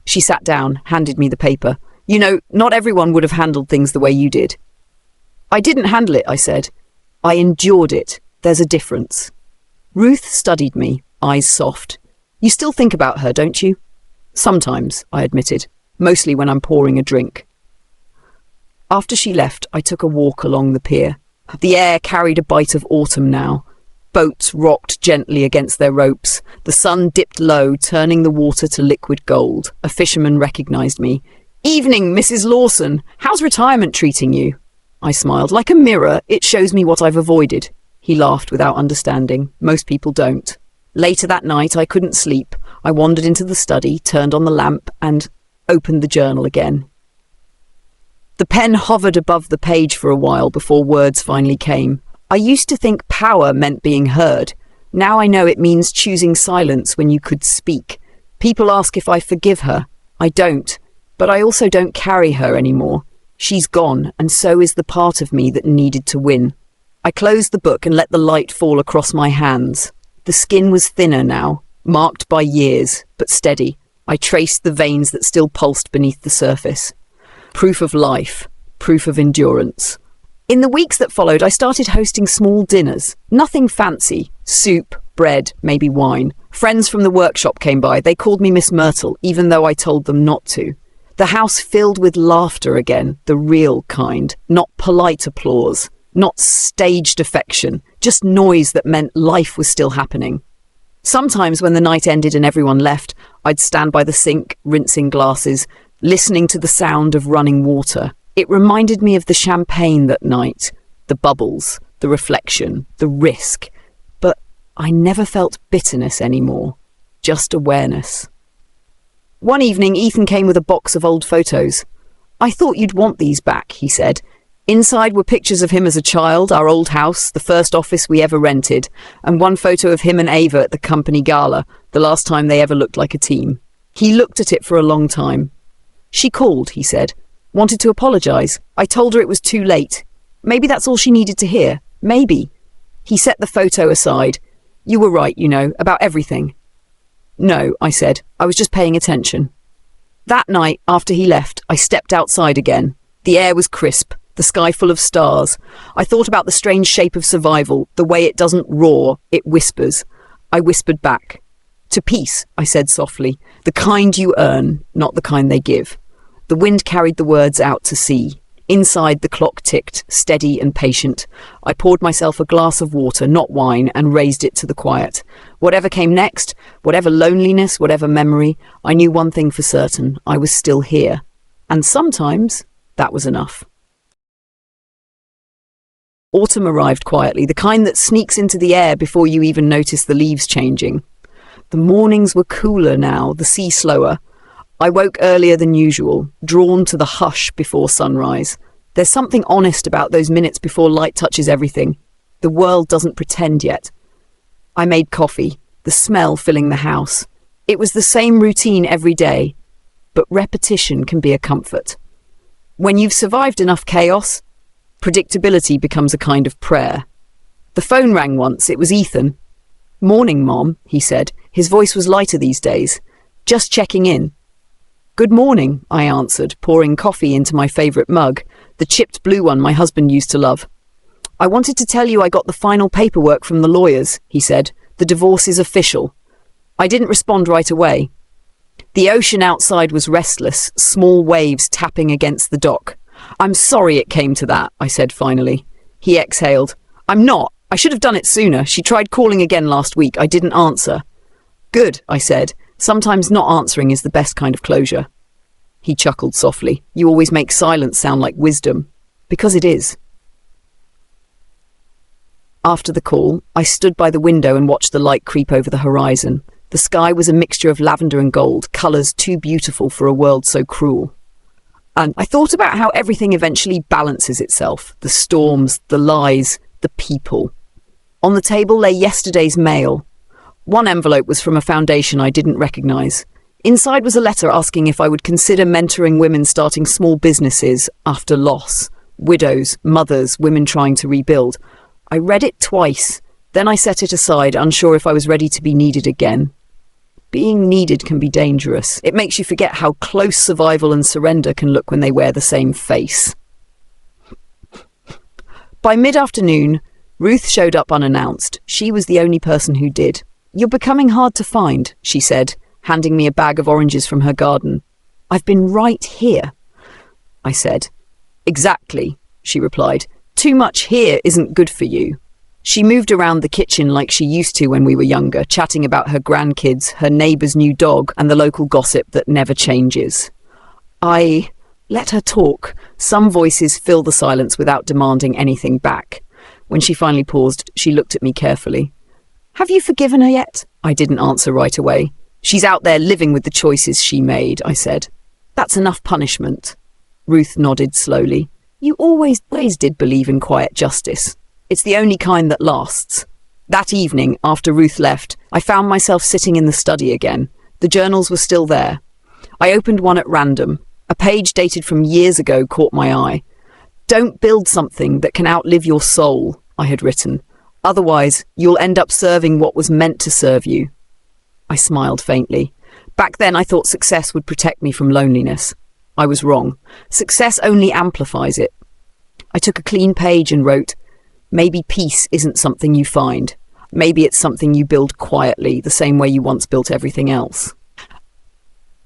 She sat down, handed me the paper. You know, not everyone would have handled things the way you did. I didn't handle it, I said. I endured it. There's a difference. Ruth studied me, eyes soft. You still think about her, don't you? Sometimes, I admitted. Mostly when I'm pouring a drink. After she left, I took a walk along the pier. The air carried a bite of autumn now. Boats rocked gently against their ropes. The sun dipped low, turning the water to liquid gold. A fisherman recognized me. Evening, Mrs. Lawson. How's retirement treating you? I smiled. Like a mirror, it shows me what I've avoided. He laughed without understanding. Most people don't. Later that night, I couldn't sleep. I wandered into the study, turned on the lamp, and opened the journal again. The pen hovered above the page for a while before words finally came. I used to think power meant being heard. Now I know it means choosing silence when you could speak. People ask if I forgive her. I don't. But I also don't carry her anymore. She's gone, and so is the part of me that needed to win. I closed the book and let the light fall across my hands. The skin was thinner now, marked by years, but steady. I traced the veins that still pulsed beneath the surface. Proof of life, proof of endurance. In the weeks that followed, I started hosting small dinners. Nothing fancy. Soup, bread, maybe wine. Friends from the workshop came by. They called me Miss Myrtle, even though I told them not to. The house filled with laughter again, the real kind. Not polite applause, not staged affection, just noise that meant life was still happening. Sometimes when the night ended and everyone left, I'd stand by the sink, rinsing glasses, listening to the sound of running water. It reminded me of the champagne that night, the bubbles, the reflection, the risk. But I never felt bitterness anymore, just awareness. One evening, Ethan came with a box of old photos. "I thought you'd want these back," he said. Inside were pictures of him as a child, our old house, the first office we ever rented, and one photo of him and Ava at the company gala, the last time they ever looked like a team. He looked at it for a long time. "She called," he said. "Wanted to apologize. I told her it was too late. Maybe that's all she needed to hear. Maybe." He set the photo aside. "You were right, about everything." "No," I said. "I was just paying attention." That night, after he left, I stepped outside again. The air was crisp, the sky full of stars. I thought about the strange shape of survival, the way it doesn't roar, it whispers. I whispered back. "To peace," I said softly. "The kind you earn, not the kind they give." The wind carried the words out to sea. Inside, the clock ticked, steady and patient. I poured myself a glass of water, not wine, and raised it to the quiet. Whatever came next, whatever loneliness, whatever memory, I knew one thing for certain. I was still here. And sometimes, that was enough. Autumn arrived quietly, the kind that sneaks into the air before you even notice the leaves changing. The mornings were cooler now, the sea slower. I woke earlier than usual, drawn to the hush before sunrise. There's something honest about those minutes before light touches everything. The world doesn't pretend yet. I made coffee, the smell filling the house. It was the same routine every day, but repetition can be a comfort. When you've survived enough chaos, predictability becomes a kind of prayer. The phone rang once. It was Ethan. "Morning, Mom," he said. His voice was lighter these days. "Just checking in." "Good morning," I answered, pouring coffee into my favourite mug, the chipped blue one my husband used to love. "I wanted to tell you I got the final paperwork from the lawyers," he said. "The divorce is official." I didn't respond right away. The ocean outside was restless, small waves tapping against the dock. "I'm sorry it came to that," I said finally. He exhaled. "I'm not. I should have done it sooner. She tried calling again last week. I didn't answer." "Good," I said. "Sometimes not answering is the best kind of closure." He chuckled softly. "You always make silence sound like wisdom." Because it is. After the call, I stood by the window and watched the light creep over the horizon. The sky was a mixture of lavender and gold, colours too beautiful for a world so cruel. And I thought about how everything eventually balances itself. The storms, the lies, the people. On the table lay yesterday's mail. One envelope was from a foundation I didn't recognise. Inside was a letter asking if I would consider mentoring women starting small businesses after loss. Widows, mothers, women trying to rebuild. I read it twice. Then I set it aside, unsure if I was ready to be needed again. Being needed can be dangerous. It makes you forget how close survival and surrender can look when they wear the same face. By mid-afternoon, Ruth showed up unannounced. She was the only person who did. "You're becoming hard to find," she said, handing me a bag of oranges from her garden. "I've been right here," I said. "Exactly," she replied. "Too much here isn't good for you." She moved around the kitchen like she used to when we were younger, chatting about her grandkids, her neighbour's new dog, and the local gossip that never changes. I let her talk. Some voices fill the silence without demanding anything back. When she finally paused, she looked at me carefully. "Have you forgiven her yet?" I didn't answer right away. "She's out there living with the choices she made," I said. "That's enough punishment." Ruth nodded slowly. "You always did believe in quiet justice. It's the only kind that lasts." That evening, after Ruth left, I found myself sitting in the study again. The journals were still there. I opened one at random. A page dated from years ago caught my eye. "Don't build something that can outlive your soul," I had written. "Otherwise, you'll end up serving what was meant to serve you." I smiled faintly. Back then, I thought success would protect me from loneliness. I was wrong. Success only amplifies it. I took a clean page and wrote, "Maybe peace isn't something you find. Maybe it's something you build quietly, the same way you once built everything else."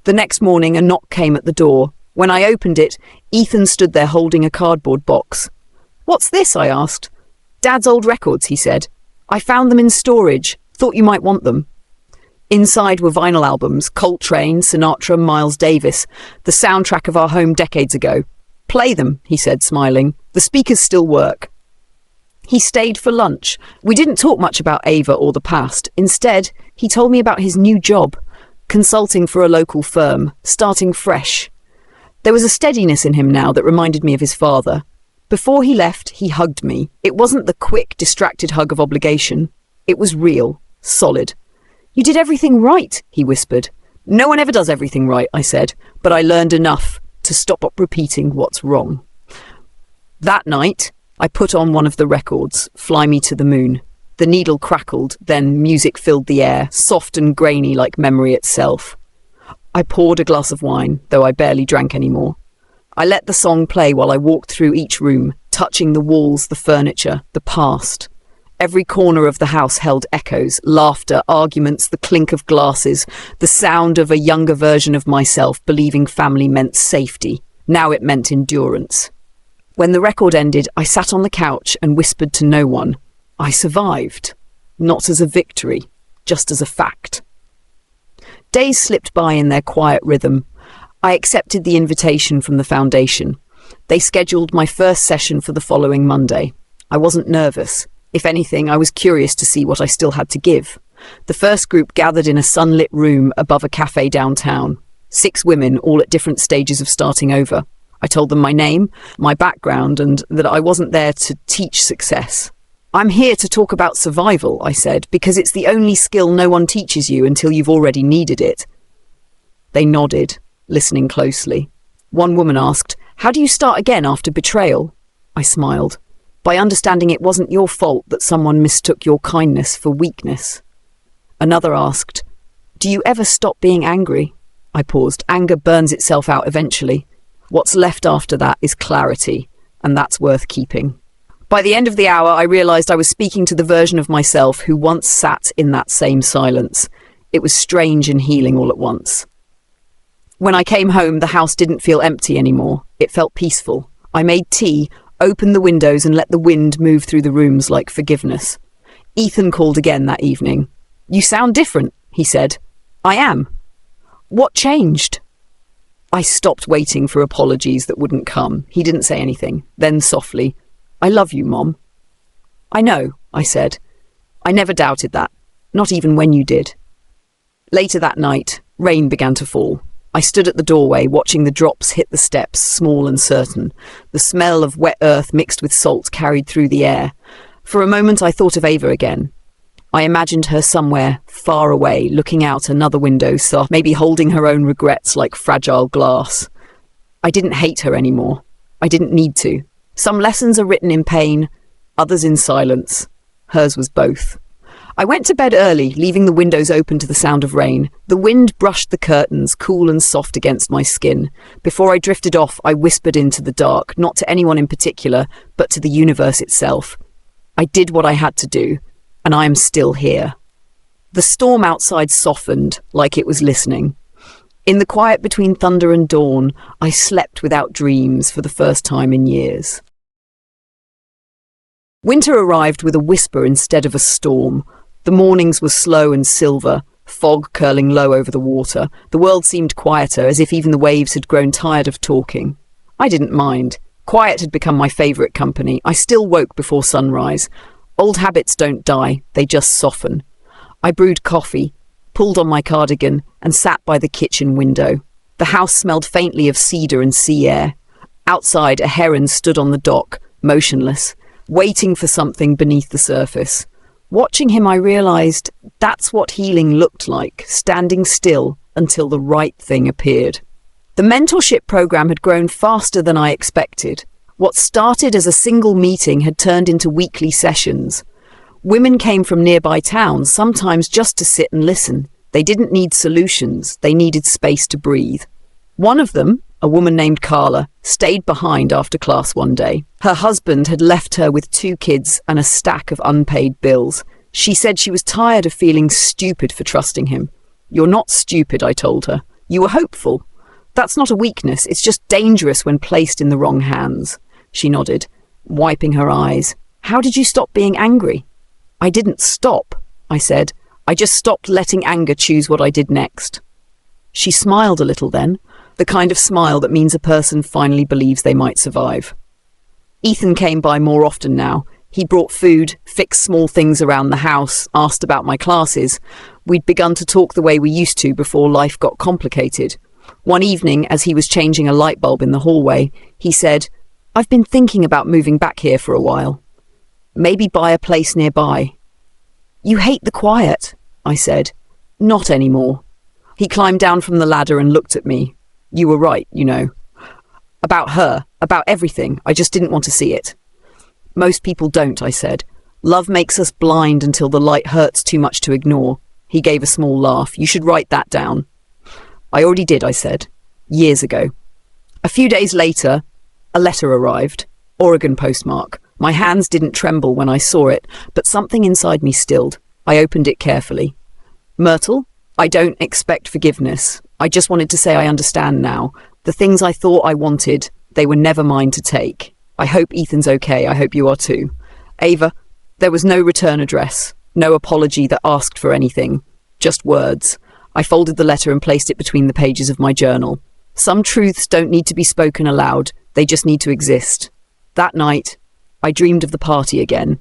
The next morning, a knock came at the door. When I opened it, Ethan stood there holding a cardboard box. "What's this?" I asked. "Dad's old records," he said. "I found them in storage. Thought you might want them." Inside were vinyl albums, Coltrane, Sinatra, Miles Davis, the soundtrack of our home decades ago. "Play them," he said, smiling. "The speakers still work." He stayed for lunch. We didn't talk much about Ava or the past. Instead, he told me about his new job, consulting for a local firm, starting fresh. There was a steadiness in him now that reminded me of his father. Before he left, he hugged me. It wasn't the quick, distracted hug of obligation. It was real, solid. "You did everything right," he whispered. "No one ever does everything right," I said, but I learned enough to stop repeating what's wrong. That night, I put on one of the records, "Fly Me to the Moon." The needle crackled, then music filled the air, soft and grainy like memory itself. I poured a glass of wine, though I barely drank any more. I let the song play while I walked through each room, touching the walls, the furniture, the past. Every corner of the house held echoes, laughter, arguments, the clink of glasses, the sound of a younger version of myself believing family meant safety. Now it meant endurance. When the record ended, I sat on the couch and whispered to no one. I survived. Not as a victory, just as a fact. Days slipped by in their quiet rhythm. I accepted the invitation from the foundation. They scheduled my first session for the following Monday. I wasn't nervous. If anything, I was curious to see what I still had to give. The first group gathered in a sunlit room above a cafe downtown. 6 women, all at different stages of starting over. I told them my name, my background, and that I wasn't there to teach success. "I'm here to talk about survival," I said, "because it's the only skill no one teaches you until you've already needed it." They nodded, listening closely. One woman asked, "How do you start again after betrayal?" I smiled. "By understanding it wasn't your fault that someone mistook your kindness for weakness." Another asked, "Do you ever stop being angry?" I paused. "Anger burns itself out eventually. What's left after that is clarity, and that's worth keeping." By the end of the hour, I realized I was speaking to the version of myself who once sat in that same silence. It was strange and healing all at once. When I came home, the house didn't feel empty anymore. It felt peaceful. I made tea, opened the windows and let the wind move through the rooms like forgiveness. Ethan called again that evening. "You sound different," he said. "I am." "What changed?" I stopped waiting for apologies that wouldn't come. He didn't say anything. Then softly, "I love you, Mom." "I know," I said. "I never doubted that. Not even when you did." Later that night, rain began to fall. I stood at the doorway, watching the drops hit the steps, small and certain. The smell of wet earth mixed with salt carried through the air. For a moment I thought of Ava again. I imagined her somewhere, far away, looking out another windowsill, maybe holding her own regrets like fragile glass. I didn't hate her anymore. I didn't need to. Some lessons are written in pain, others in silence. Hers was both. I went to bed early, leaving the windows open to the sound of rain. The wind brushed the curtains, cool and soft against my skin. Before I drifted off, I whispered into the dark, not to anyone in particular, but to the universe itself. I did what I had to do, and I am still here. The storm outside softened, like it was listening. In the quiet between thunder and dawn, I slept without dreams for the first time in years. Winter arrived with a whisper instead of a storm. The mornings were slow and silver, fog curling low over the water. The world seemed quieter, as if even the waves had grown tired of talking. I didn't mind. Quiet had become my favourite company. I still woke before sunrise. Old habits don't die, they just soften. I brewed coffee, pulled on my cardigan, and sat by the kitchen window. The house smelled faintly of cedar and sea air. Outside, a heron stood on the dock, motionless, waiting for something beneath the surface. Watching him, I realised that's what healing looked like, standing still until the right thing appeared. The mentorship program had grown faster than I expected. What started as a single meeting had turned into weekly sessions. Women came from nearby towns, sometimes just to sit and listen. They didn't need solutions, they needed space to breathe. One of them, a woman named Carla, stayed behind after class one day. Her husband had left her with 2 kids and a stack of unpaid bills. She said she was tired of feeling stupid for trusting him. "You're not stupid," I told her. "You were hopeful. That's not a weakness, it's just dangerous when placed in the wrong hands." She nodded, wiping her eyes. "How did you stop being angry?" "I didn't stop," I said. "I just stopped letting anger choose what I did next." She smiled a little then, the kind of smile that means a person finally believes they might survive. Ethan came by more often now. He brought food, fixed small things around the house, asked about my classes. We'd begun to talk the way we used to before life got complicated. One evening, as he was changing a light bulb in the hallway, he said, "I've been thinking about moving back here for a while. Maybe buy a place nearby." "You hate the quiet," I said. "Not anymore." He climbed down from the ladder and looked at me. "You were right, you know. About her, about everything. I just didn't want to see it." "Most people don't," I said. "Love makes us blind until the light hurts too much to ignore." He gave a small laugh. "You should write that down." "I already did," I said. "Years ago." A few days later, a letter arrived. Oregon postmark. My hands didn't tremble when I saw it, but something inside me stilled. I opened it carefully. "Myrtle, I don't expect forgiveness. I just wanted to say I understand now. The things I thought I wanted, they were never mine to take. I hope Ethan's okay. I hope you are too. Ava." There was no return address, no apology that asked for anything, just words. I folded the letter and placed it between the pages of my journal. Some truths don't need to be spoken aloud, they just need to exist. That night, I dreamed of the party again.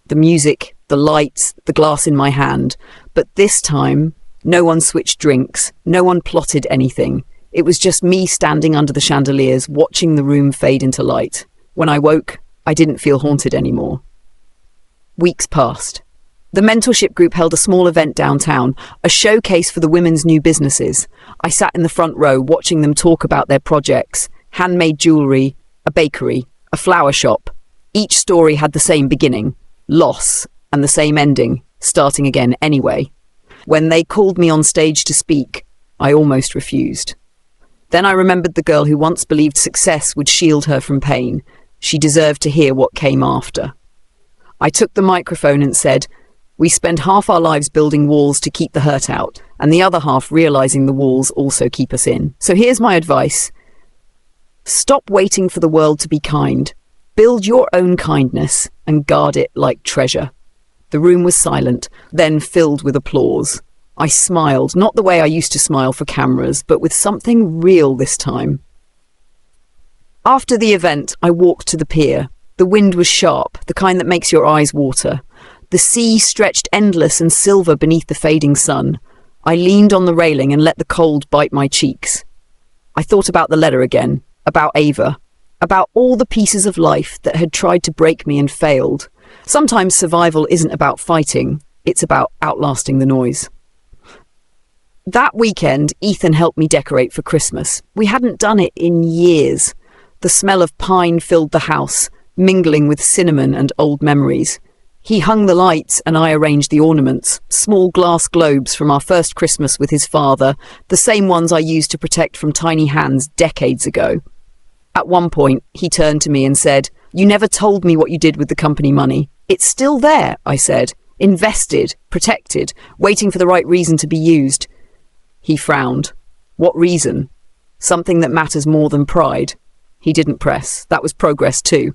The music, the lights, the glass in my hand. But this time, no one switched drinks, no one plotted anything. It was just me standing under the chandeliers, watching the room fade into light. When I woke, I didn't feel haunted anymore. Weeks passed. The mentorship group held a small event downtown, a showcase for the women's new businesses. I sat in the front row watching them talk about their projects, handmade jewellery, a bakery, a flower shop. Each story had the same beginning, loss, and the same ending, starting again anyway. When they called me on stage to speak, I almost refused. Then I remembered the girl who once believed success would shield her from pain. She deserved to hear what came after. I took the microphone and said, "We spend half our lives building walls to keep the hurt out, and the other half realizing the walls also keep us in. So here's my advice. Stop waiting for the world to be kind. Build your own kindness and guard it like treasure." The room was silent, then filled with applause. I smiled, not the way I used to smile for cameras, but with something real this time. After the event, I walked to the pier. The wind was sharp, the kind that makes your eyes water. The sea stretched endless and silver beneath the fading sun. I leaned on the railing and let the cold bite my cheeks. I thought about the letter again, about Ava, about all the pieces of life that had tried to break me and failed. Sometimes survival isn't about fighting, it's about outlasting the noise. That weekend, Ethan helped me decorate for Christmas. We hadn't done it in years. The smell of pine filled the house, mingling with cinnamon and old memories. He hung the lights and I arranged the ornaments, small glass globes from our first Christmas with his father, the same ones I used to protect from tiny hands decades ago. At one point, he turned to me and said, "You never told me what you did with the company money." "It's still there," I said, "invested, protected, waiting for the right reason to be used." He frowned. "What reason?" "Something that matters more than pride." He didn't press. That was progress too.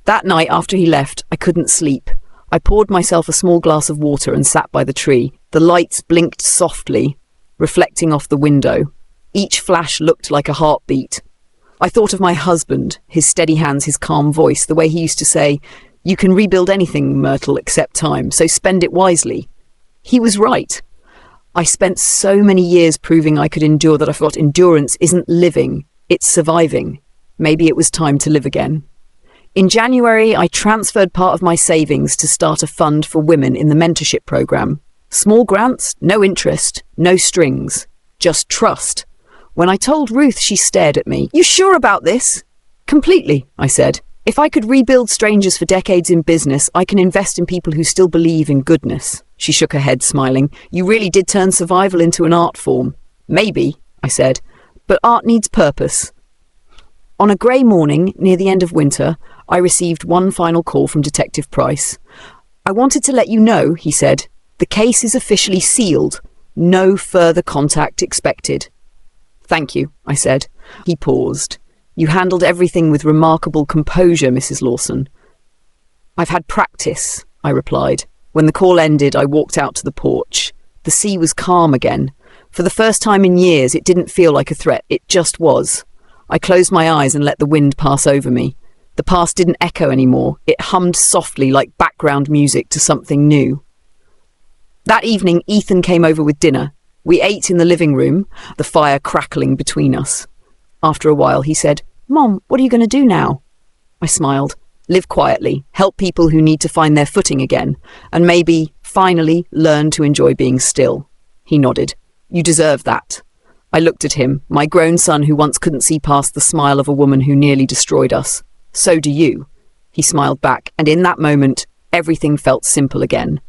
That night after he left, I couldn't sleep. I poured myself a small glass of water and sat by the tree. The lights blinked softly, reflecting off the window. Each flash looked like a heartbeat. I thought of my husband, his steady hands, his calm voice, the way he used to say, "You can rebuild anything, Myrtle, except time, so spend it wisely." He was right. I spent so many years proving I could endure that I forgot endurance isn't living, it's surviving. Maybe it was time to live again. In January, I transferred part of my savings to start a fund for women in the mentorship program. Small grants, no interest, no strings, just trust. When I told Ruth, she stared at me. "You sure about this?" "Completely," I said. "If I could rebuild strangers for decades in business, I can invest in people who still believe in goodness." She shook her head, smiling. You really did turn survival into an art form. Maybe, I said, but art needs purpose. On a grey morning near the end of winter, I received one final call from Detective Price. I wanted to let you know, he said. The case is officially sealed. No further contact expected. Thank you, I said. He paused. You handled everything with remarkable composure, Mrs. Lawson. I've had practice, I replied. When the call ended, I walked out to the porch. The sea was calm again. For the first time in years, it didn't feel like a threat. It just was. I closed my eyes and let the wind pass over me. The past didn't echo anymore. It hummed softly like background music to something new. That evening, Ethan came over with dinner. We ate in the living room, the fire crackling between us. After a while, he said, Mom, what are you going to do now? I smiled. Live quietly, help people who need to find their footing again, and maybe, finally, learn to enjoy being still. He nodded. You deserve that. I looked at him, my grown son who once couldn't see past the smile of a woman who nearly destroyed us. So do you. He smiled back, and in that moment, everything felt simple again.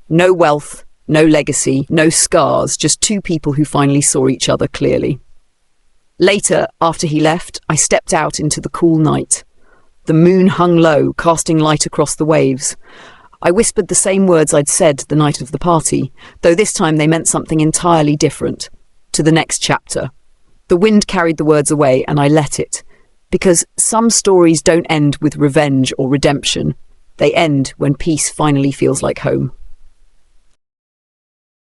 No wealth, no legacy, no scars, just two people who finally saw each other clearly. Later, after he left, I stepped out into the cool night. The moon hung low, casting light across the waves. I whispered the same words I'd said the night of the party, though this time they meant something entirely different. To the next chapter. The wind carried the words away, and I let it. Because some stories don't end with revenge or redemption. They end when peace finally feels like home.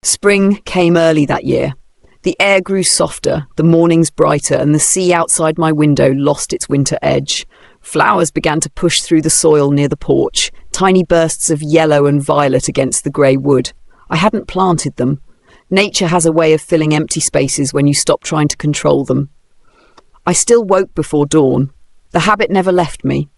Spring came early that year. The air grew softer, the mornings brighter, and the sea outside my window lost its winter edge. Flowers began to push through the soil near the porch, tiny bursts of yellow and violet against the grey wood. I hadn't planted them. Nature has a way of filling empty spaces when you stop trying to control them. I still woke before dawn. The habit never left me.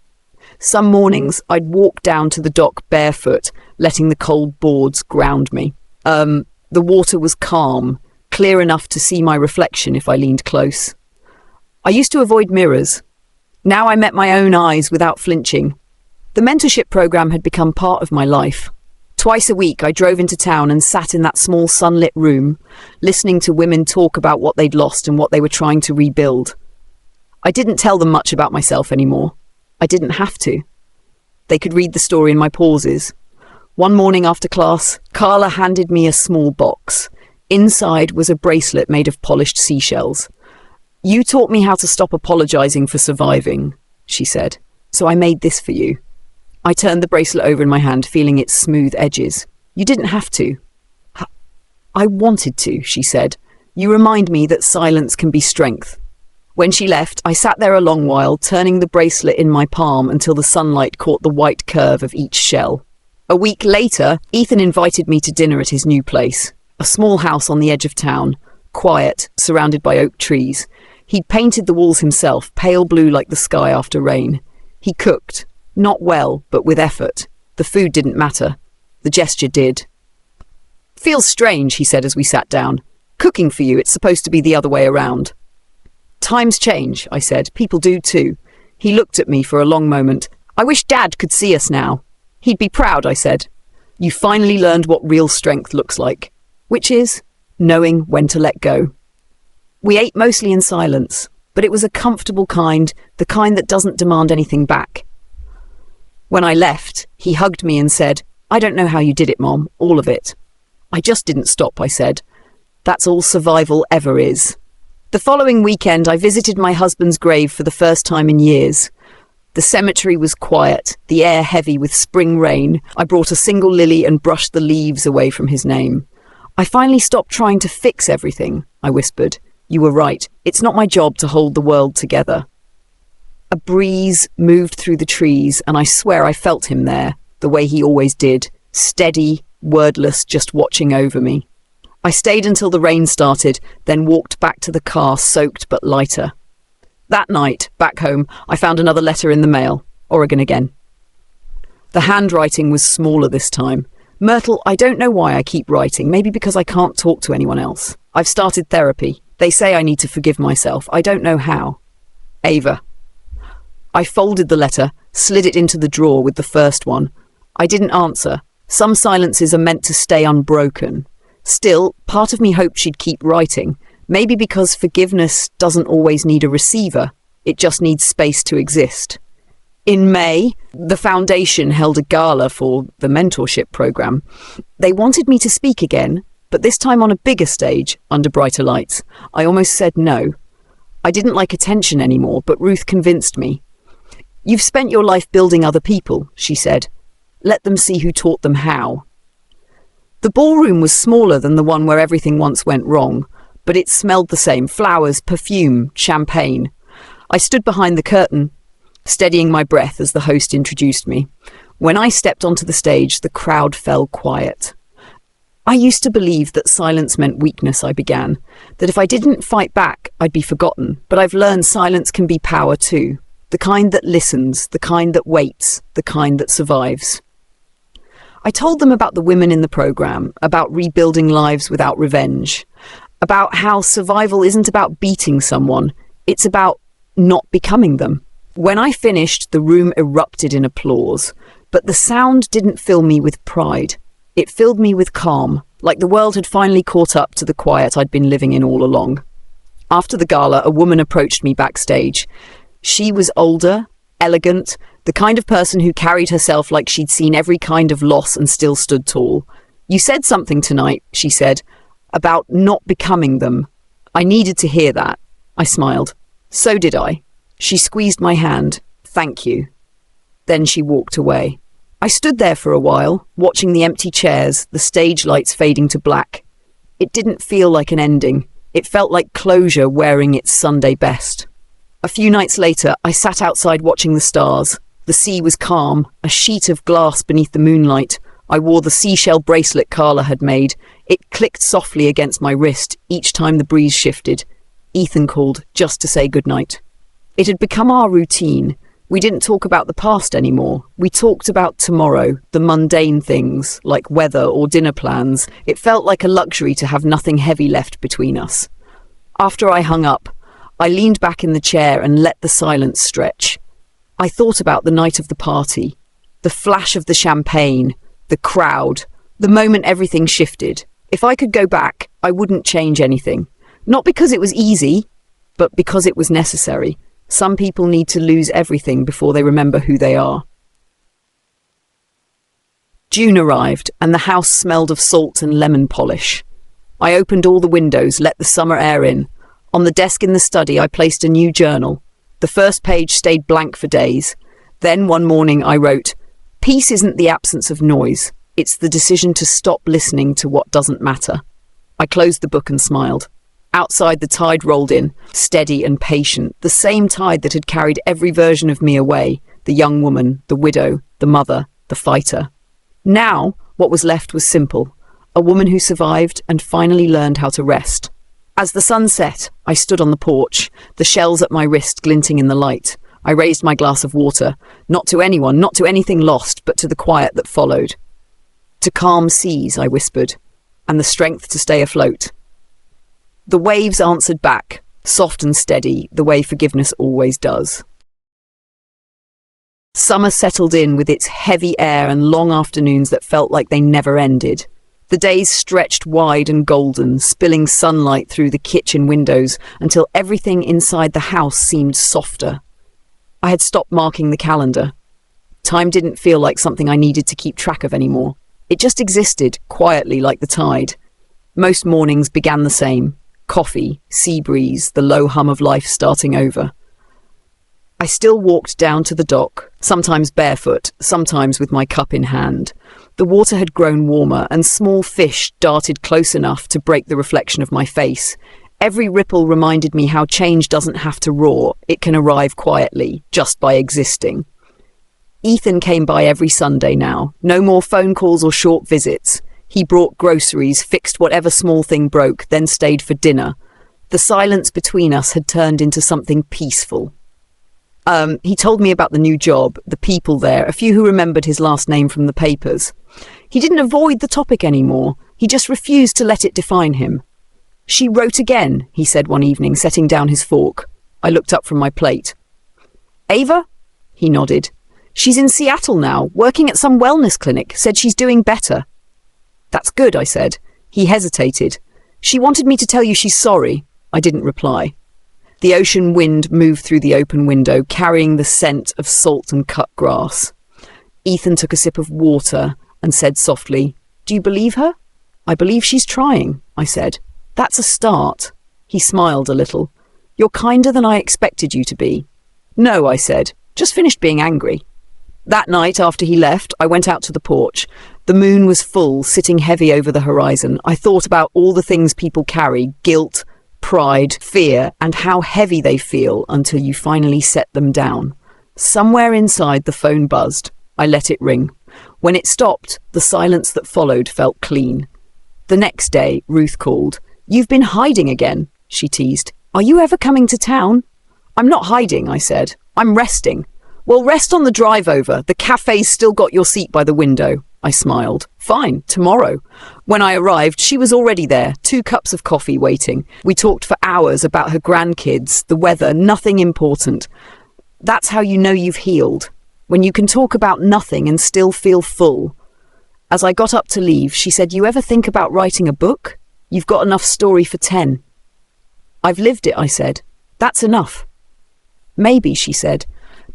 Some mornings I'd walk down to the dock barefoot, letting the cold boards ground me. The water was calm, clear enough to see my reflection if I leaned close. I used to avoid mirrors. Now I met my own eyes without flinching. The mentorship program had become part of my life. Twice a week I drove into town and sat in that small sunlit room, listening to women talk about what they'd lost and what they were trying to rebuild. I didn't tell them much about myself anymore. I didn't have to. They could read the story in my pauses. One morning after class, Carla handed me a small box. Inside was a bracelet made of polished seashells. You taught me how to stop apologizing for surviving, she said, so I made this for you. I turned the bracelet over in my hand, feeling its smooth edges. You didn't have to. I wanted to, she said. You remind me that silence can be strength. When she left, I sat there a long while, turning the bracelet in my palm until the sunlight caught the white curve of each shell. A week later, Ethan invited me to dinner at his new place, a small house on the edge of town, quiet, surrounded by oak trees. He'd painted the walls himself, pale blue like the sky after rain. He cooked, not well, but with effort. The food didn't matter. The gesture did. Feels strange, he said as we sat down. Cooking for you, it's supposed to be the other way around. Times change, I said. People do too. He looked at me for a long moment. I wish Dad could see us now. He'd be proud, I said. You finally learned what real strength looks like, which is knowing when to let go. We ate mostly in silence, but it was a comfortable kind, the kind that doesn't demand anything back. When I left, he hugged me and said, I don't know how you did it, Mom, all of it. I just didn't stop, I said. That's all survival ever is. The following weekend, I visited my husband's grave for the first time in years. The cemetery was quiet, the air heavy with spring rain. I brought a single lily and brushed the leaves away from his name. I finally stopped trying to fix everything, I whispered. You were right. It's not my job to hold the world together. A breeze moved through the trees, and I swear I felt him there, the way he always did, steady, wordless, just watching over me. I stayed until the rain started, then walked back to the car, soaked but lighter. That night, back home, I found another letter in the mail. Oregon again. The handwriting was smaller this time. Myrtle, I don't know why I keep writing, maybe because I can't talk to anyone else. I've started therapy. They say I need to forgive myself. I don't know how. Ava. I folded the letter, slid it into the drawer with the first one. I didn't answer. Some silences are meant to stay unbroken. Still, part of me hoped she'd keep writing, maybe because forgiveness doesn't always need a receiver, it just needs space to exist. In May, the foundation held a gala for the mentorship program. They wanted me to speak again, but this time on a bigger stage, under brighter lights. I almost said no. I didn't like attention anymore, but Ruth convinced me. "You've spent your life building other people," she said. "Let them see who taught them how." The ballroom was smaller than the one where everything once went wrong, but it smelled the same: flowers, perfume, champagne. I stood behind the curtain, steadying my breath as the host introduced me. When I stepped onto the stage, the crowd fell quiet. "I used to believe that silence meant weakness," I began, "that if I didn't fight back, I'd be forgotten. But I've learned silence can be power too. The kind that listens, the kind that waits, the kind that survives." I told them about the women in the program, about rebuilding lives without revenge, about how survival isn't about beating someone, it's about not becoming them. When I finished, the room erupted in applause, but the sound didn't fill me with pride. It filled me with calm, like the world had finally caught up to the quiet I'd been living in all along. After the gala, a woman approached me backstage. She was older, elegant, the kind of person who carried herself like she'd seen every kind of loss and still stood tall. "You said something tonight," she said, "about not becoming them. I needed to hear that." I smiled. "So did I." She squeezed my hand. "Thank you." Then she walked away. I stood there for a while, watching the empty chairs, the stage lights fading to black. It didn't feel like an ending. It felt like closure wearing its Sunday best. A few nights later, I sat outside watching the stars. The sea was calm, a sheet of glass beneath the moonlight. I wore the seashell bracelet Carla had made. It clicked softly against my wrist each time the breeze shifted. Ethan called just to say goodnight. It had become our routine. We didn't talk about the past anymore. We talked about tomorrow, the mundane things, like weather or dinner plans. It felt like a luxury to have nothing heavy left between us. After I hung up, I leaned back in the chair and let the silence stretch. I thought about the night of the party, the flash of the champagne, the crowd, the moment everything shifted. If I could go back, I wouldn't change anything. Not because it was easy, but because it was necessary. Some people need to lose everything before they remember who they are. June arrived, and the house smelled of salt and lemon polish. I opened all the windows, let the summer air in. On the desk in the study, I placed a new journal. The first page stayed blank for days. Then one morning I wrote, "Peace isn't the absence of noise. It's the decision to stop listening to what doesn't matter." I closed the book and smiled. Outside, the tide rolled in, steady and patient, the same tide that had carried every version of me away, the young woman, the widow, the mother, the fighter. Now, what was left was simple, a woman who survived and finally learned how to rest. As the sun set, I stood on the porch, the shells at my wrist glinting in the light. I raised my glass of water, not to anyone, not to anything lost, but to the quiet that followed. "To calm seas," I whispered, "and the strength to stay afloat." The waves answered back, soft and steady, the way forgiveness always does. Summer settled in with its heavy air and long afternoons that felt like they never ended. The days stretched wide and golden, spilling sunlight through the kitchen windows until everything inside the house seemed softer. I had stopped marking the calendar. Time didn't feel like something I needed to keep track of anymore. It just existed, quietly like the tide. Most mornings began the same. Coffee, sea breeze, the low hum of life starting over. I still walked down to the dock, sometimes barefoot, sometimes with my cup in hand. The water had grown warmer, and small fish darted close enough to break the reflection of my face. Every ripple reminded me how change doesn't have to roar, it can arrive quietly, just by existing. Ethan came by every Sunday now, no more phone calls or short visits. He brought groceries, fixed whatever small thing broke, then stayed for dinner. The silence between us had turned into something peaceful. He told me about the new job, the people there, a few who remembered his last name from the papers. He didn't avoid the topic anymore. He just refused to let it define him. "She wrote again," he said one evening, setting down his fork. I looked up from my plate. "Ava?" He nodded. She's in Seattle now, working at some wellness clinic, said she's doing better. That's good, I said. He hesitated. She wanted me to tell you she's sorry. I didn't reply. The ocean wind moved through the open window, carrying the scent of salt and cut grass. Ethan took a sip of water and said softly, "Do you believe her?" "I believe she's trying," I said. "That's a start." He smiled a little. "You're kinder than I expected you to be." "No," I said. "Just finished being angry." That night, after he left, I went out to the porch. The moon was full, sitting heavy over the horizon. I thought about all the things people carry: guilt, pride, fear, and how heavy they feel until you finally set them down. Somewhere inside, the phone buzzed. I let it ring. When it stopped, the silence that followed felt clean. The next day, Ruth called. "You've been hiding again," she teased. "Are you ever coming to town?" "I'm not hiding," I said. "I'm resting." "Well, rest on the drive over. The cafe's still got your seat by the window." I smiled. "Fine, tomorrow." When I arrived, she was already there, 2 cups of coffee waiting. We talked for hours about her grandkids, the weather, nothing important. That's how you know you've healed, when you can talk about nothing and still feel full. As I got up to leave, she said, "You ever think about writing a book? You've got enough story for 10. "I've lived it," I said. "That's enough." "Maybe," she said,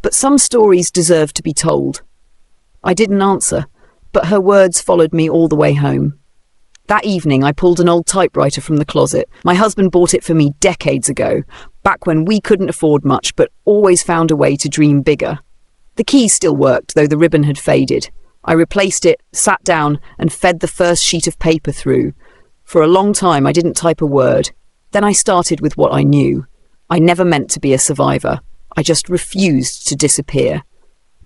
"but some stories deserve to be told." I didn't answer, but her words followed me all the way home. That evening, I pulled an old typewriter from the closet. My husband bought it for me decades ago, back when we couldn't afford much, but always found a way to dream bigger. The keys still worked, though the ribbon had faded. I replaced it, sat down, and fed the first sheet of paper through. For a long time, I didn't type a word. Then I started with what I knew. I never meant to be a survivor. I just refused to disappear.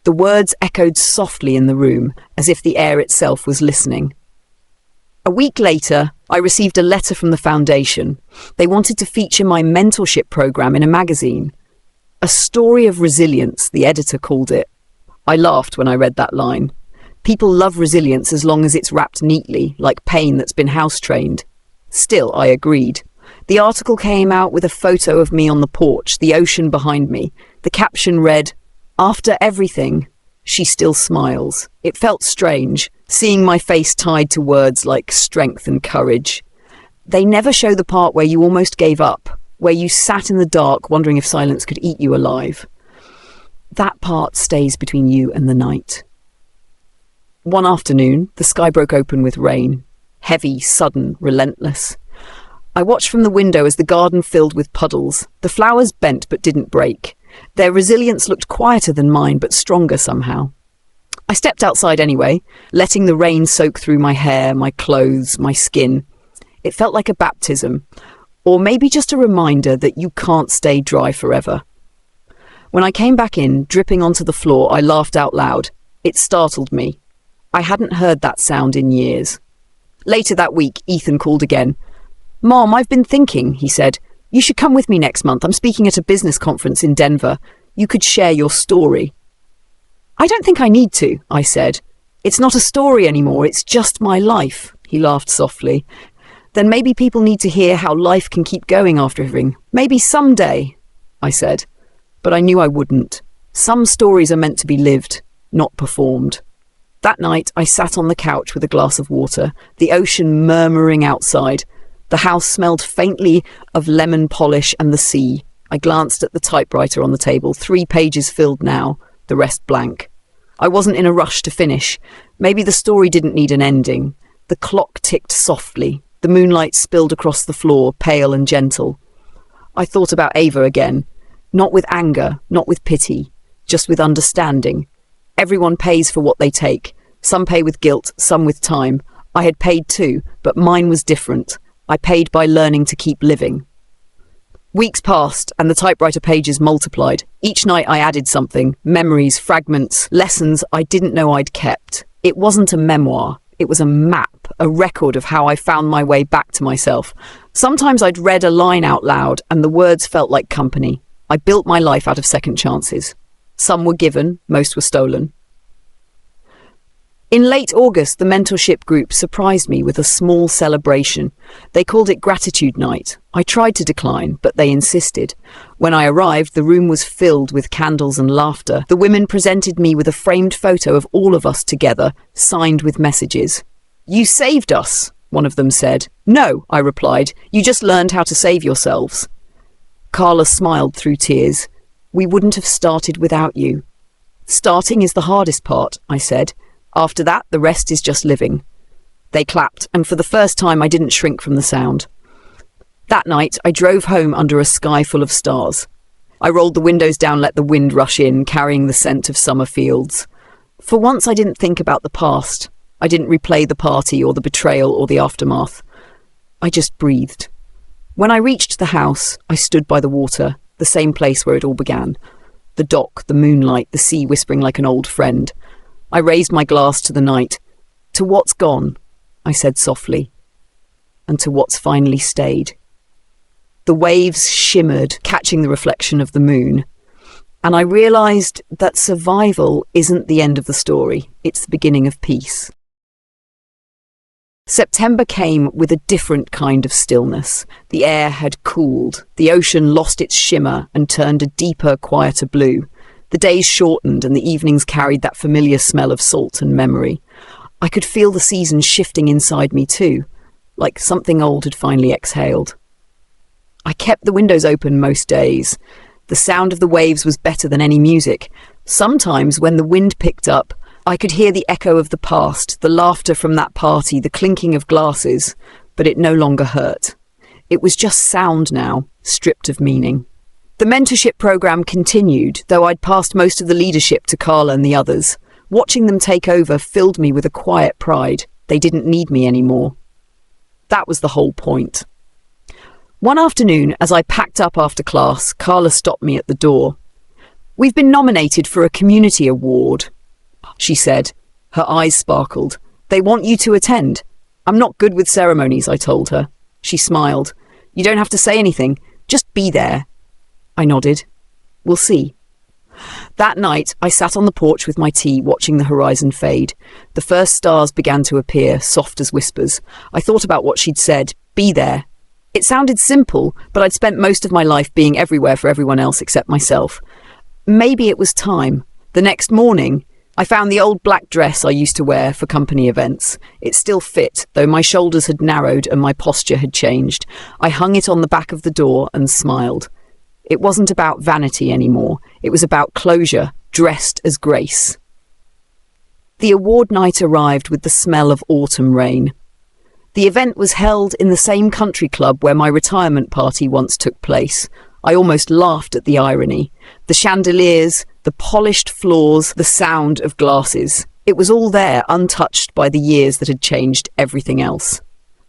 The words echoed softly in the room, as if the air itself was listening. A week later, I received a letter from the foundation. They wanted to feature my mentorship program in a magazine. A story of resilience, the editor called it. I laughed when I read that line. People love resilience as long as it's wrapped neatly, like pain that's been house-trained. Still, I agreed. The article came out with a photo of me on the porch, the ocean behind me. The caption read, "After everything, she still smiles." It felt strange, seeing my face tied to words like strength and courage. They never show the part where you almost gave up, where you sat in the dark wondering if silence could eat you alive. That part stays between you and the night. One afternoon, the sky broke open with rain. Heavy, sudden, relentless. I watched from the window as the garden filled with puddles. The flowers bent but didn't break. Their resilience looked quieter than mine, but stronger somehow. I stepped outside anyway, letting the rain soak through my hair, my clothes, my skin. It felt like a baptism, or maybe just a reminder that you can't stay dry forever. When I came back in, dripping onto the floor, I laughed out loud. It startled me. I hadn't heard that sound in years. Later that week, Ethan called again. "Mom, I've been thinking," he said. "You should come with me next month. I'm speaking at a business conference in Denver. You could share your story." "I don't think I need to," I said. "It's not a story anymore. It's just my life." He laughed softly. "Then maybe people need to hear how life can keep going after everything. Maybe someday," I said. But I knew I wouldn't. Some stories are meant to be lived, not performed. That night, I sat on the couch with a glass of water, the ocean murmuring outside. The house smelled faintly of lemon polish and the sea. I glanced at the typewriter on the table, 3 pages filled now, the rest blank. I wasn't in a rush to finish. Maybe the story didn't need an ending. The clock ticked softly. The moonlight spilled across the floor, pale and gentle. I thought about Ava again. Not with anger, not with pity, just with understanding. Everyone pays for what they take. Some pay with guilt, some with time. I had paid too, but mine was different. I paid by learning to keep living. Weeks passed, and the typewriter pages multiplied. Each night I added something, memories, fragments, lessons I didn't know I'd kept. It wasn't a memoir. It was a map, a record of how I found my way back to myself. Sometimes I'd read a line out loud, and the words felt like company. I built my life out of second chances. Some were given, most were stolen. In late August, the mentorship group surprised me with a small celebration. They called it Gratitude Night. I tried to decline, but they insisted. When I arrived, the room was filled with candles and laughter. The women presented me with a framed photo of all of us together, signed with messages. "You saved us," one of them said. "No," I replied. "You just learned how to save yourselves." Carla smiled through tears. "We wouldn't have started without you." "Starting is the hardest part," I said. "After that, the rest is just living." They clapped, and for the first time I didn't shrink from the sound. That night, I drove home under a sky full of stars. I rolled the windows down, let the wind rush in, carrying the scent of summer fields. For once, I didn't think about the past. I didn't replay the party or the betrayal or the aftermath. I just breathed. When I reached the house, I stood by the water, the same place where it all began. The dock, the moonlight, the sea whispering like an old friend. I raised my glass to the night. "To what's gone," I said softly, "and to what's finally stayed." The waves shimmered, catching the reflection of the moon. And I realized that survival isn't the end of the story. It's the beginning of peace. September came with a different kind of stillness. The air had cooled. The ocean lost its shimmer and turned a deeper, quieter blue. The days shortened and the evenings carried that familiar smell of salt and memory. I could feel the seasons shifting inside me too, like something old had finally exhaled. I kept the windows open most days. The sound of the waves was better than any music. Sometimes, when the wind picked up, I could hear the echo of the past, the laughter from that party, the clinking of glasses, but it no longer hurt. It was just sound now, stripped of meaning. The mentorship program continued, though I'd passed most of the leadership to Carla and the others. Watching them take over filled me with a quiet pride. They didn't need me anymore. That was the whole point. One afternoon, as I packed up after class, Carla stopped me at the door. "We've been nominated for a community award," she said. Her eyes sparkled. "They want you to attend." "I'm not good with ceremonies," I told her. She smiled. "You don't have to say anything. Just be there." I nodded. "We'll see." That night, I sat on the porch with my tea, watching the horizon fade. The first stars began to appear, soft as whispers. I thought about what she'd said. Be there. It sounded simple, but I'd spent most of my life being everywhere for everyone else except myself. Maybe it was time. The next morning, I found the old black dress I used to wear for company events. It still fit, though my shoulders had narrowed and my posture had changed. I hung it on the back of the door and smiled. It wasn't about vanity anymore. It was about closure, dressed as grace. The award night arrived with the smell of autumn rain. The event was held in the same country club where my retirement party once took place. I almost laughed at the irony. The chandeliers, the polished floors, the sound of glasses. It was all there, untouched by the years that had changed everything else.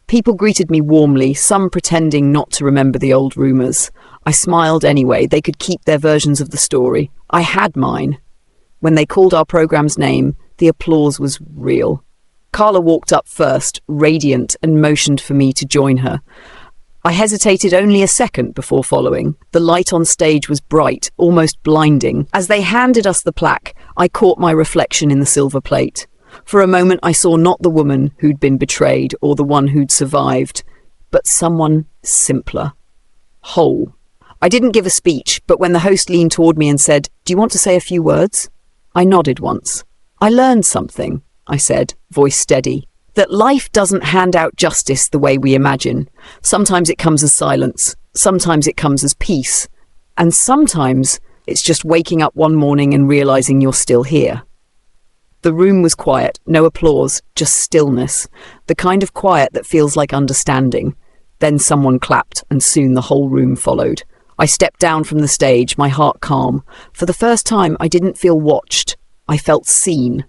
People greeted me warmly, some pretending not to remember the old rumours. I smiled anyway. They could keep their versions of the story. I had mine. When they called our program's name, the applause was real. Carla walked up first, radiant, and motioned for me to join her. I hesitated only a second before following. The light on stage was bright, almost blinding. As they handed us the plaque, I caught my reflection in the silver plate. For a moment, I saw not the woman who'd been betrayed or the one who'd survived, but someone simpler, whole. I didn't give a speech, but when the host leaned toward me and said, "Do you want to say a few words?" I nodded once. "I learned something," I said, voice steady. "That life doesn't hand out justice the way we imagine. Sometimes it comes as silence, sometimes it comes as peace, and sometimes it's just waking up one morning and realizing you're still here." The room was quiet, no applause, just stillness, the kind of quiet that feels like understanding. Then someone clapped, and soon the whole room followed. I stepped down from the stage, my heart calm. For the first time, I didn't feel watched. I felt seen.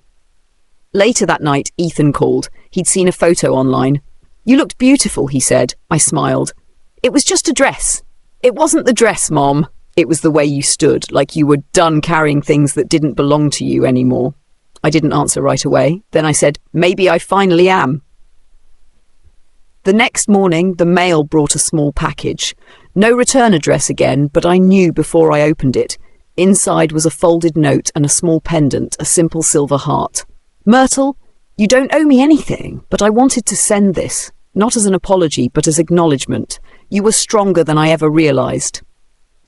Later that night, Ethan called. He'd seen a photo online. "You looked beautiful," he said. I smiled. "It was just a dress." "It wasn't the dress, Mom. It was the way you stood, like you were done carrying things that didn't belong to you anymore." I didn't answer right away. Then I said, "Maybe I finally am." The next morning, the mail brought a small package. No return address again, but I knew before I opened it. Inside was a folded note and a small pendant, a simple silver heart. "Myrtle, You don't owe me anything, but I wanted to send this, not as an apology, but as acknowledgement. You were stronger than I ever realized.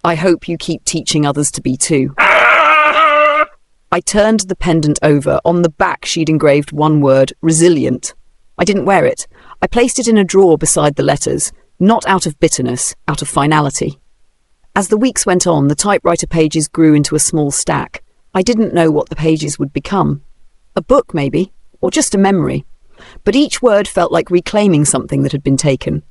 I hope you keep teaching others to be too. I turned the pendant over. On the back she'd engraved one word, resilient. I didn't wear it. I placed it in a drawer beside the letters, not out of bitterness, out of finality. As the weeks went on, the typewriter pages grew into a small stack. I didn't know what the pages would become. A book, maybe, or just a memory. But each word felt like reclaiming something that had been taken.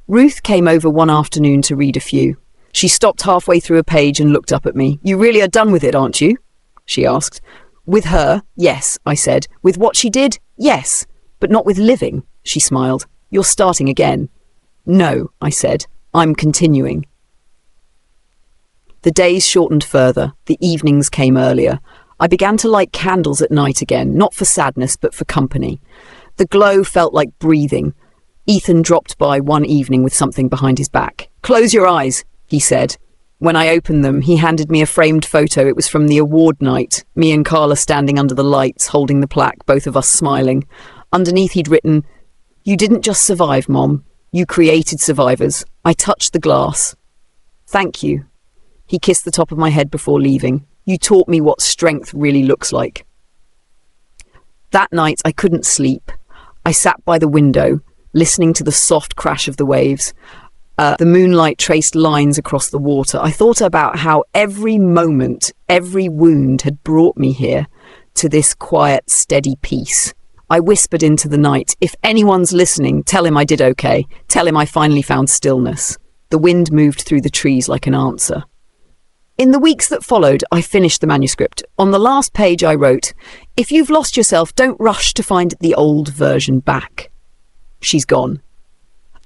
Ruth came over one afternoon to read a few. She stopped halfway through a page and looked up at me. "You really are done with it, aren't you?" she asked. "With her, yes," I said. "With what she did, yes. But not with living," she smiled. "You're starting again." "No," I said. "I'm continuing." The days shortened further. The evenings came earlier. I began to light candles at night again, not for sadness, but for company. The glow felt like breathing. Ethan dropped by one evening with something behind his back. "Close your eyes," he said. When I opened them, he handed me a framed photo. It was from the award night, me and Carla standing under the lights, holding the plaque, both of us smiling. Underneath he'd written, "You didn't just survive, Mom. You created survivors." I touched the glass. "Thank you." He kissed the top of my head before leaving. "You taught me what strength really looks like." That night I couldn't sleep. I sat by the window, listening to the soft crash of the waves. The moonlight traced lines across the water. I thought about how every moment, every wound had brought me here, to this quiet, steady peace. I whispered into the night, "If anyone's listening, tell him I did okay. Tell him I finally found stillness." The wind moved through the trees like an answer. In the weeks that followed, I finished the manuscript. On the last page I wrote, "If you've lost yourself, don't rush to find the old version back. She's gone.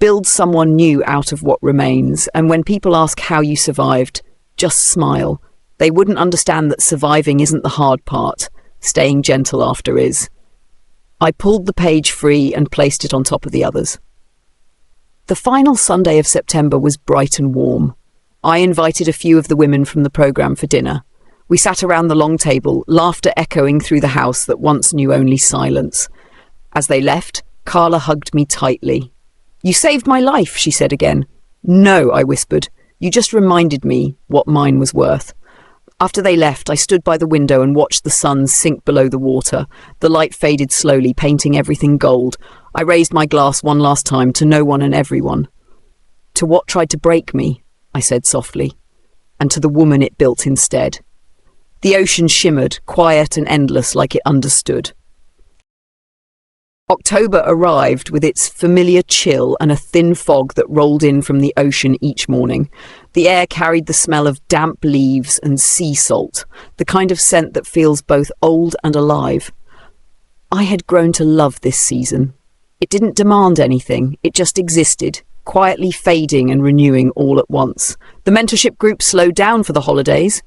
Build someone new out of what remains, and when people ask how you survived, just smile. They wouldn't understand that surviving isn't the hard part. Staying gentle after is." I pulled the page free and placed it on top of the others. The final Sunday of September was bright and warm. I invited a few of the women from the programme for dinner. We sat around the long table, laughter echoing through the house that once knew only silence. As they left, Carla hugged me tightly. "You saved my life," she said again. "No," I whispered. "You just reminded me what mine was worth." After they left, I stood by the window and watched the sun sink below the water. The light faded slowly, painting everything gold. I raised my glass one last time to no one and everyone. "To what tried to break me," I said softly, "and to the woman it built instead." The ocean shimmered, quiet and endless, like it understood. October arrived with its familiar chill and a thin fog that rolled in from the ocean each morning. The air carried the smell of damp leaves and sea salt, the kind of scent that feels both old and alive. I had grown to love this season. It didn't demand anything, it just existed, quietly fading and renewing all at once. The mentorship group slowed down for the holidays.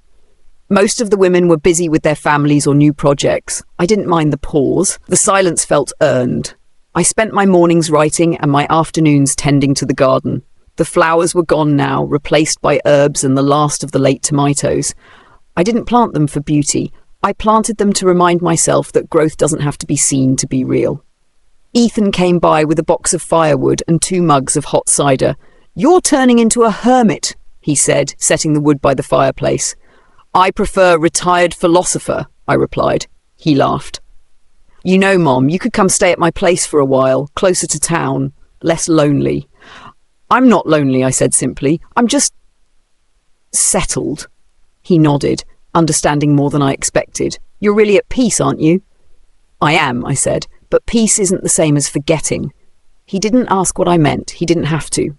Most of the women were busy with their families or new projects. I didn't mind the pause. The silence felt earned. I spent my mornings writing and my afternoons tending to the garden. The flowers were gone now, replaced by herbs and the last of the late tomatoes. I didn't plant them for beauty. I planted them to remind myself that growth doesn't have to be seen to be real. Ethan came by with a box of firewood and 2 mugs of hot cider. "You're turning into a hermit," he said, setting the wood by the fireplace. "I prefer retired philosopher," I replied. He laughed. "You know, Mom, you could come stay at my place for a while, closer to town, less lonely." "I'm not lonely," I said simply. "I'm just settled." He nodded, understanding more than I expected. "You're really at peace, aren't you?" "I am," I said, "but peace isn't the same as forgetting." He didn't ask what I meant. He didn't have to.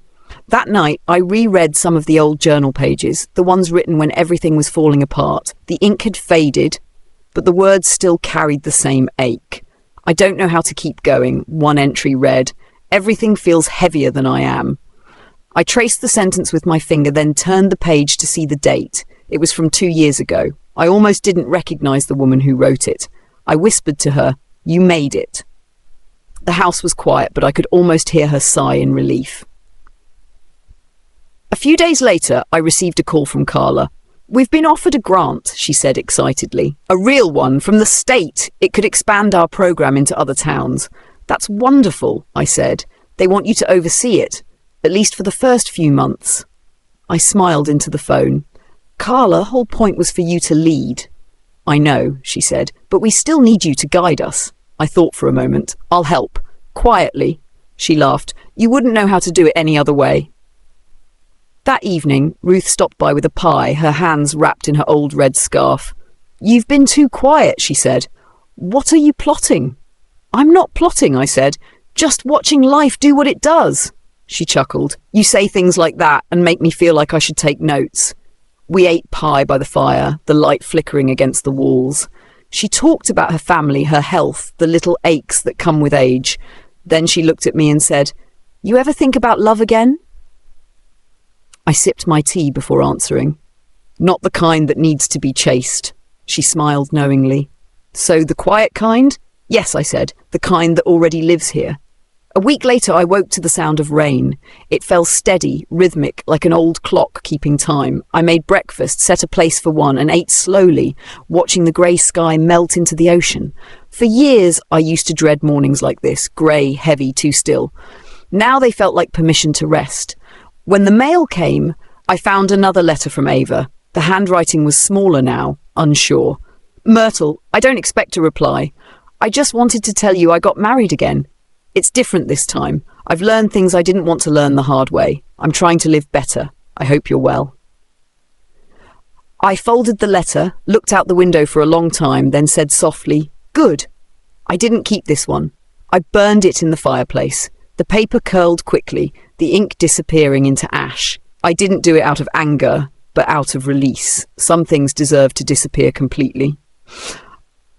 That night, I reread some of the old journal pages, the ones written when everything was falling apart. The ink had faded, but the words still carried the same ache. "I don't know how to keep going," one entry read. "Everything feels heavier than I am." I traced the sentence with my finger, then turned the page to see the date. It was from 2 years ago. I almost didn't recognize the woman who wrote it. I whispered to her, "You made it." The house was quiet, but I could almost hear her sigh in relief. A few days later, I received a call from Carla. We've been offered a grant, she said excitedly. A real one, from the state. It could expand our program into other towns. That's wonderful, I said. They want you to oversee it, at least for the first few months. I smiled into the phone. Carla, whole point was for you to lead. I know, she said, but we still need you to guide us. I thought for a moment. I'll help. Quietly. She laughed. You wouldn't know how to do it any other way. That evening, Ruth stopped by with a pie, her hands wrapped in her old red scarf. You've been too quiet, she said. What are you plotting? I'm not plotting, I said. Just watching life do what it does. She chuckled. You say things like that and make me feel like I should take notes. We ate pie by the fire, the light flickering against the walls. She talked about her family, her health, the little aches that come with age. Then she looked at me and said, You ever think about love again? I sipped my tea before answering. Not the kind that needs to be chased. She smiled knowingly. So the quiet kind? Yes, I said, the kind that already lives here. A week later, I woke to the sound of rain. It fell steady, rhythmic, like an old clock keeping time. I made breakfast, set a place for one, and ate slowly, watching the grey sky melt into the ocean. For years, I used to dread mornings like this, grey, heavy, too still. Now they felt like permission to rest. When the mail came, I found another letter from Ava. The handwriting was smaller now, unsure. Myrtle, I don't expect a reply. I just wanted to tell you I got married again. It's different this time. I've learned things I didn't want to learn the hard way. I'm trying to live better. I hope you're well. I folded the letter, looked out the window for a long time, then said softly, Good. I didn't keep this one. I burned it in the fireplace. The paper curled quickly, the ink disappearing into ash. I didn't do it out of anger, but out of release. Some things deserve to disappear completely.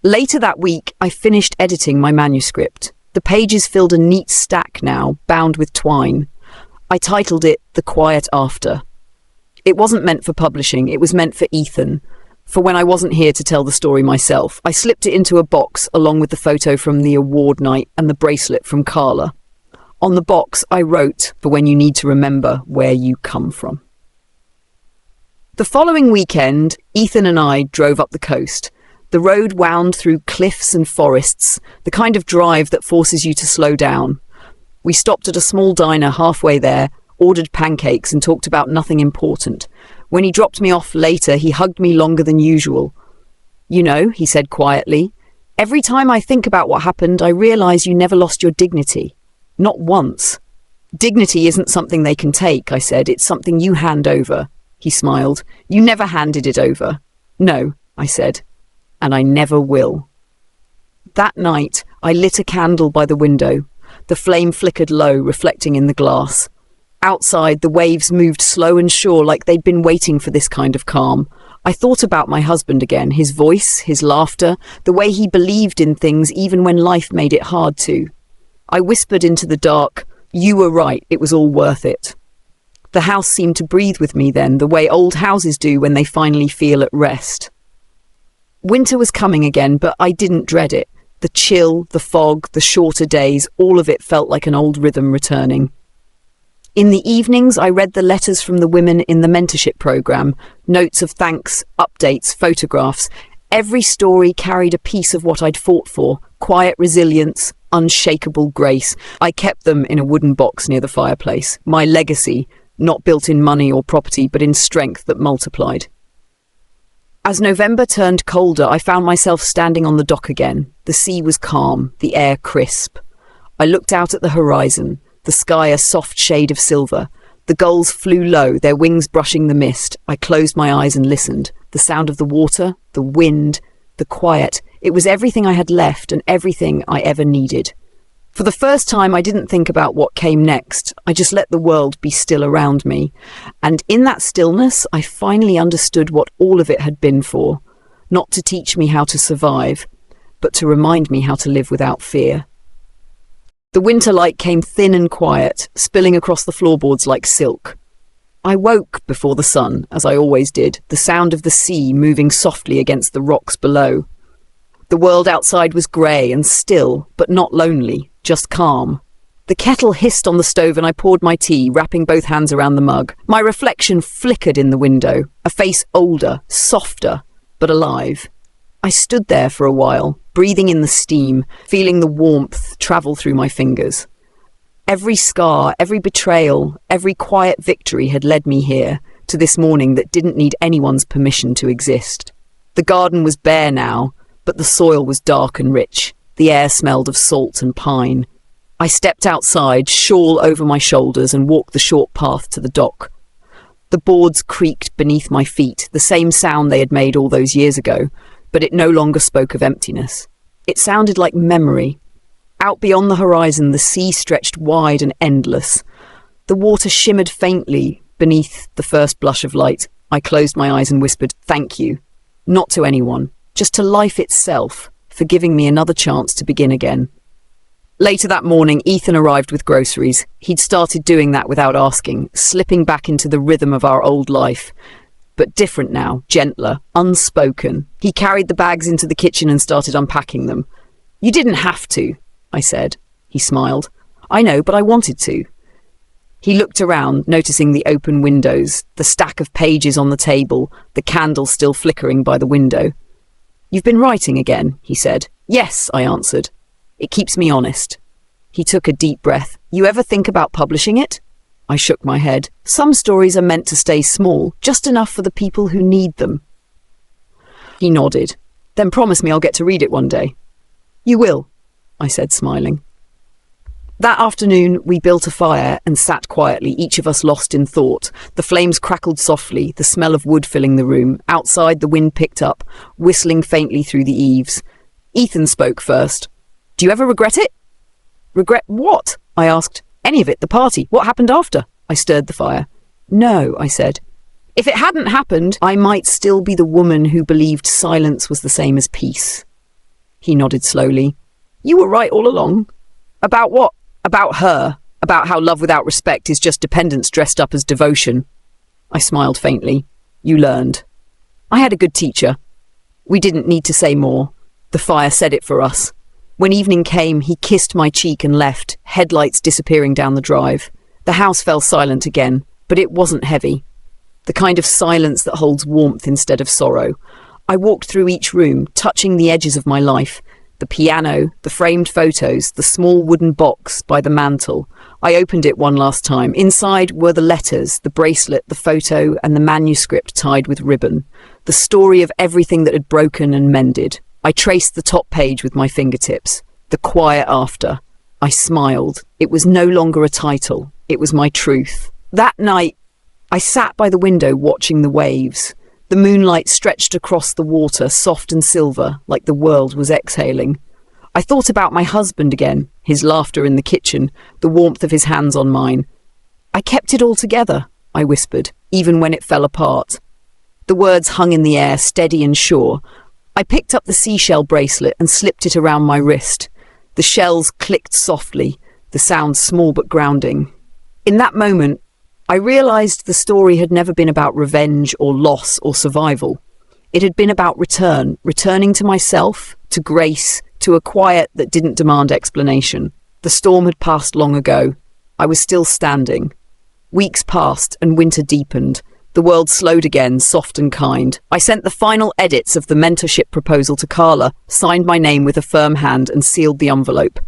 Later that week, I finished editing my manuscript. The pages filled a neat stack now, bound with twine. I titled it The Quiet After. It wasn't meant for publishing, it was meant for Ethan. For when I wasn't here to tell the story myself, I slipped it into a box along with the photo from the award night and the bracelet from Carla. On the box, I wrote, for when you need to remember where you come from. The following weekend, Ethan and I drove up the coast. The road wound through cliffs and forests, the kind of drive that forces you to slow down. We stopped at a small diner halfway there, ordered pancakes and talked about nothing important. When he dropped me off later, he hugged me longer than usual. You know, he said quietly, every time I think about what happened, I realise you never lost your dignity. Not once. Dignity isn't something they can take, I said. It's something you hand over. He smiled. You never handed it over. No, I said. And I never will. That night, I lit a candle by the window. The flame flickered low, reflecting in the glass. Outside, the waves moved slow and sure, like they'd been waiting for this kind of calm. I thought about my husband again, his voice, his laughter, the way he believed in things even when life made it hard to. I whispered into the dark, You were right, it was all worth it. The house seemed to breathe with me then, the way old houses do when they finally feel at rest. Winter was coming again, but I didn't dread it. The chill, the fog, the shorter days, all of it felt like an old rhythm returning. In the evenings, I read the letters from the women in the mentorship program, notes of thanks, updates, photographs. Every story carried a piece of what I'd fought for, quiet resilience, unshakable grace. I kept them in a wooden box near the fireplace. My legacy, not built in money or property, but in strength that multiplied. As November turned colder, I found myself standing on the dock again. The sea was calm, the air crisp. I looked out at the horizon, the sky a soft shade of silver. The gulls flew low, their wings brushing the mist. I closed my eyes and listened. The sound of the water, the wind, the quiet. It was everything I had left and everything I ever needed. For the first time, I didn't think about what came next. I just let the world be still around me. And in that stillness, I finally understood what all of it had been for. Not to teach me how to survive, but to remind me how to live without fear. The winter light came thin and quiet, spilling across the floorboards like silk. I woke before the sun, as I always did, the sound of the sea moving softly against the rocks below. The world outside was grey and still, but not lonely, just calm. The kettle hissed on the stove and I poured my tea, wrapping both hands around the mug. My reflection flickered in the window, a face older, softer, but alive. I stood there for a while, breathing in the steam, feeling the warmth travel through my fingers. Every scar, every betrayal, every quiet victory had led me here, to this morning that didn't need anyone's permission to exist. The garden was bare now, but the soil was dark and rich. The air smelled of salt and pine. I stepped outside, shawl over my shoulders, and walked the short path to the dock. The boards creaked beneath my feet, the same sound they had made all those years ago, but it no longer spoke of emptiness. It sounded like memory. Out beyond the horizon, the sea stretched wide and endless. The water shimmered faintly beneath the first blush of light. I closed my eyes and whispered, "Thank you." Not to anyone, just to life itself, for giving me another chance to begin again. Later that morning, Ethan arrived with groceries. He'd started doing that without asking, slipping back into the rhythm of our old life. But different now, gentler, unspoken. He carried the bags into the kitchen and started unpacking them. "You didn't have to," I said. He smiled. "I know, but I wanted to." He looked around, noticing the open windows, the stack of pages on the table, the candle still flickering by the window. "You've been writing again," he said. "Yes," I answered. "It keeps me honest." He took a deep breath. "You ever think about publishing it?" I shook my head. "Some stories are meant to stay small, just enough for the people who need them." He nodded. "Then promise me I'll get to read it one day." "You will," I said, smiling. That afternoon, we built a fire and sat quietly, each of us lost in thought. The flames crackled softly, the smell of wood filling the room. Outside, the wind picked up, whistling faintly through the eaves. Ethan spoke first. "Do you ever regret it?" "Regret what?" I asked. "Any of it, the party. What happened after?" I stirred the fire. "No," I said. "If it hadn't happened, I might still be the woman who believed silence was the same as peace." He nodded slowly. "You were right all along." "About what?" "About her. About how love without respect is just dependence dressed up as devotion." I smiled faintly. "You learned." I had a good teacher. We didn't need to say more. The fire said it for us. When evening came, he kissed my cheek and left, headlights disappearing down the drive. The house fell silent again, but it wasn't heavy. The kind of silence that holds warmth instead of sorrow. I walked through each room, touching the edges of my life. The piano, the framed photos, the small wooden box by the mantel. I opened it one last time. Inside were the letters, the bracelet, the photo, and the manuscript tied with ribbon. The story of everything that had broken and mended. I traced the top page with my fingertips. The quiet after. I smiled. It was no longer a title. It was my truth. That night, I sat by the window watching the waves. The moonlight stretched across the water, soft and silver, like the world was exhaling. I thought about my husband again, his laughter in the kitchen, the warmth of his hands on mine. "I kept it all together," I whispered, even when it fell apart. The words hung in the air, steady and sure. I picked up the seashell bracelet and slipped it around my wrist. The shells clicked softly, the sound small but grounding. In that moment, I realized the story had never been about revenge or loss or survival. It had been about returning to myself, to grace, to a quiet that didn't demand explanation. The storm had passed long ago. I was still standing. Weeks passed and winter deepened. The world slowed again, soft and kind. I sent the final edits of the mentorship proposal to Carla, signed my name with a firm hand and sealed the envelope.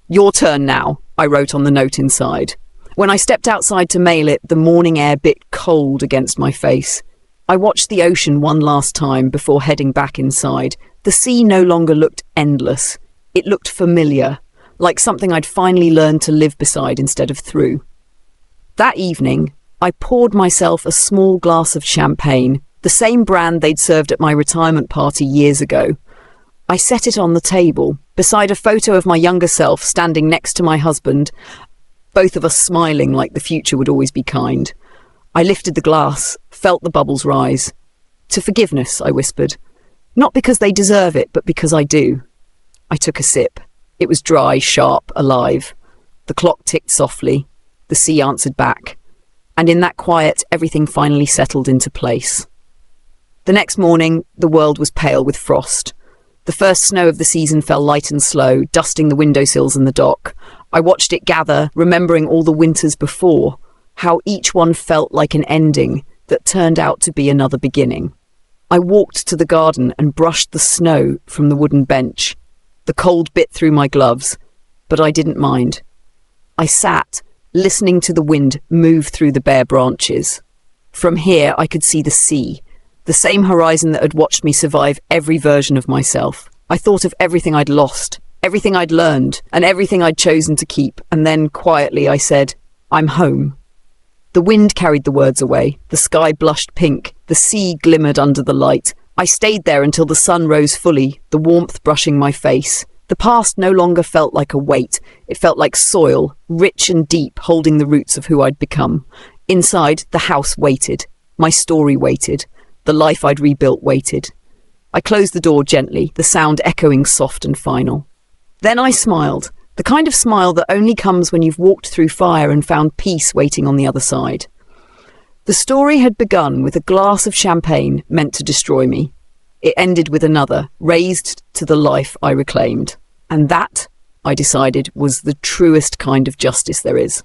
"Your turn now," I wrote on the note inside. When I stepped outside to mail it, the morning air bit cold against my face. I watched the ocean one last time before heading back inside. The sea no longer looked endless. It looked familiar, like something I'd finally learned to live beside instead of through. That evening, I poured myself a small glass of champagne, the same brand they'd served at my retirement party years ago. I set it on the table, beside a photo of my younger self standing next to my husband, both of us smiling like the future would always be kind. I lifted the glass, felt the bubbles rise. "To forgiveness," I whispered. "Not because they deserve it, but because I do." I took a sip. It was dry, sharp, alive. The clock ticked softly. The sea answered back. And in that quiet, everything finally settled into place. The next morning, the world was pale with frost. The first snow of the season fell light and slow, dusting the windowsills and the dock. I watched it gather, remembering all the winters before, how each one felt like an ending that turned out to be another beginning. I walked to the garden and brushed the snow from the wooden bench. The cold bit through my gloves, but I didn't mind. I sat, listening to the wind move through the bare branches. From here, I could see the sea, the same horizon that had watched me survive every version of myself. I thought of everything I'd lost, everything I'd learned, and everything I'd chosen to keep, and then quietly I said, "I'm home." The wind carried the words away, the sky blushed pink, the sea glimmered under the light. I stayed there until the sun rose fully, the warmth brushing my face. The past no longer felt like a weight, it felt like soil, rich and deep, holding the roots of who I'd become. Inside, the house waited, my story waited, the life I'd rebuilt waited. I closed the door gently, the sound echoing soft and final. Then I smiled, the kind of smile that only comes when you've walked through fire and found peace waiting on the other side. The story had begun with a glass of champagne meant to destroy me. It ended with another, raised to the life I reclaimed. And that, I decided, was the truest kind of justice there is.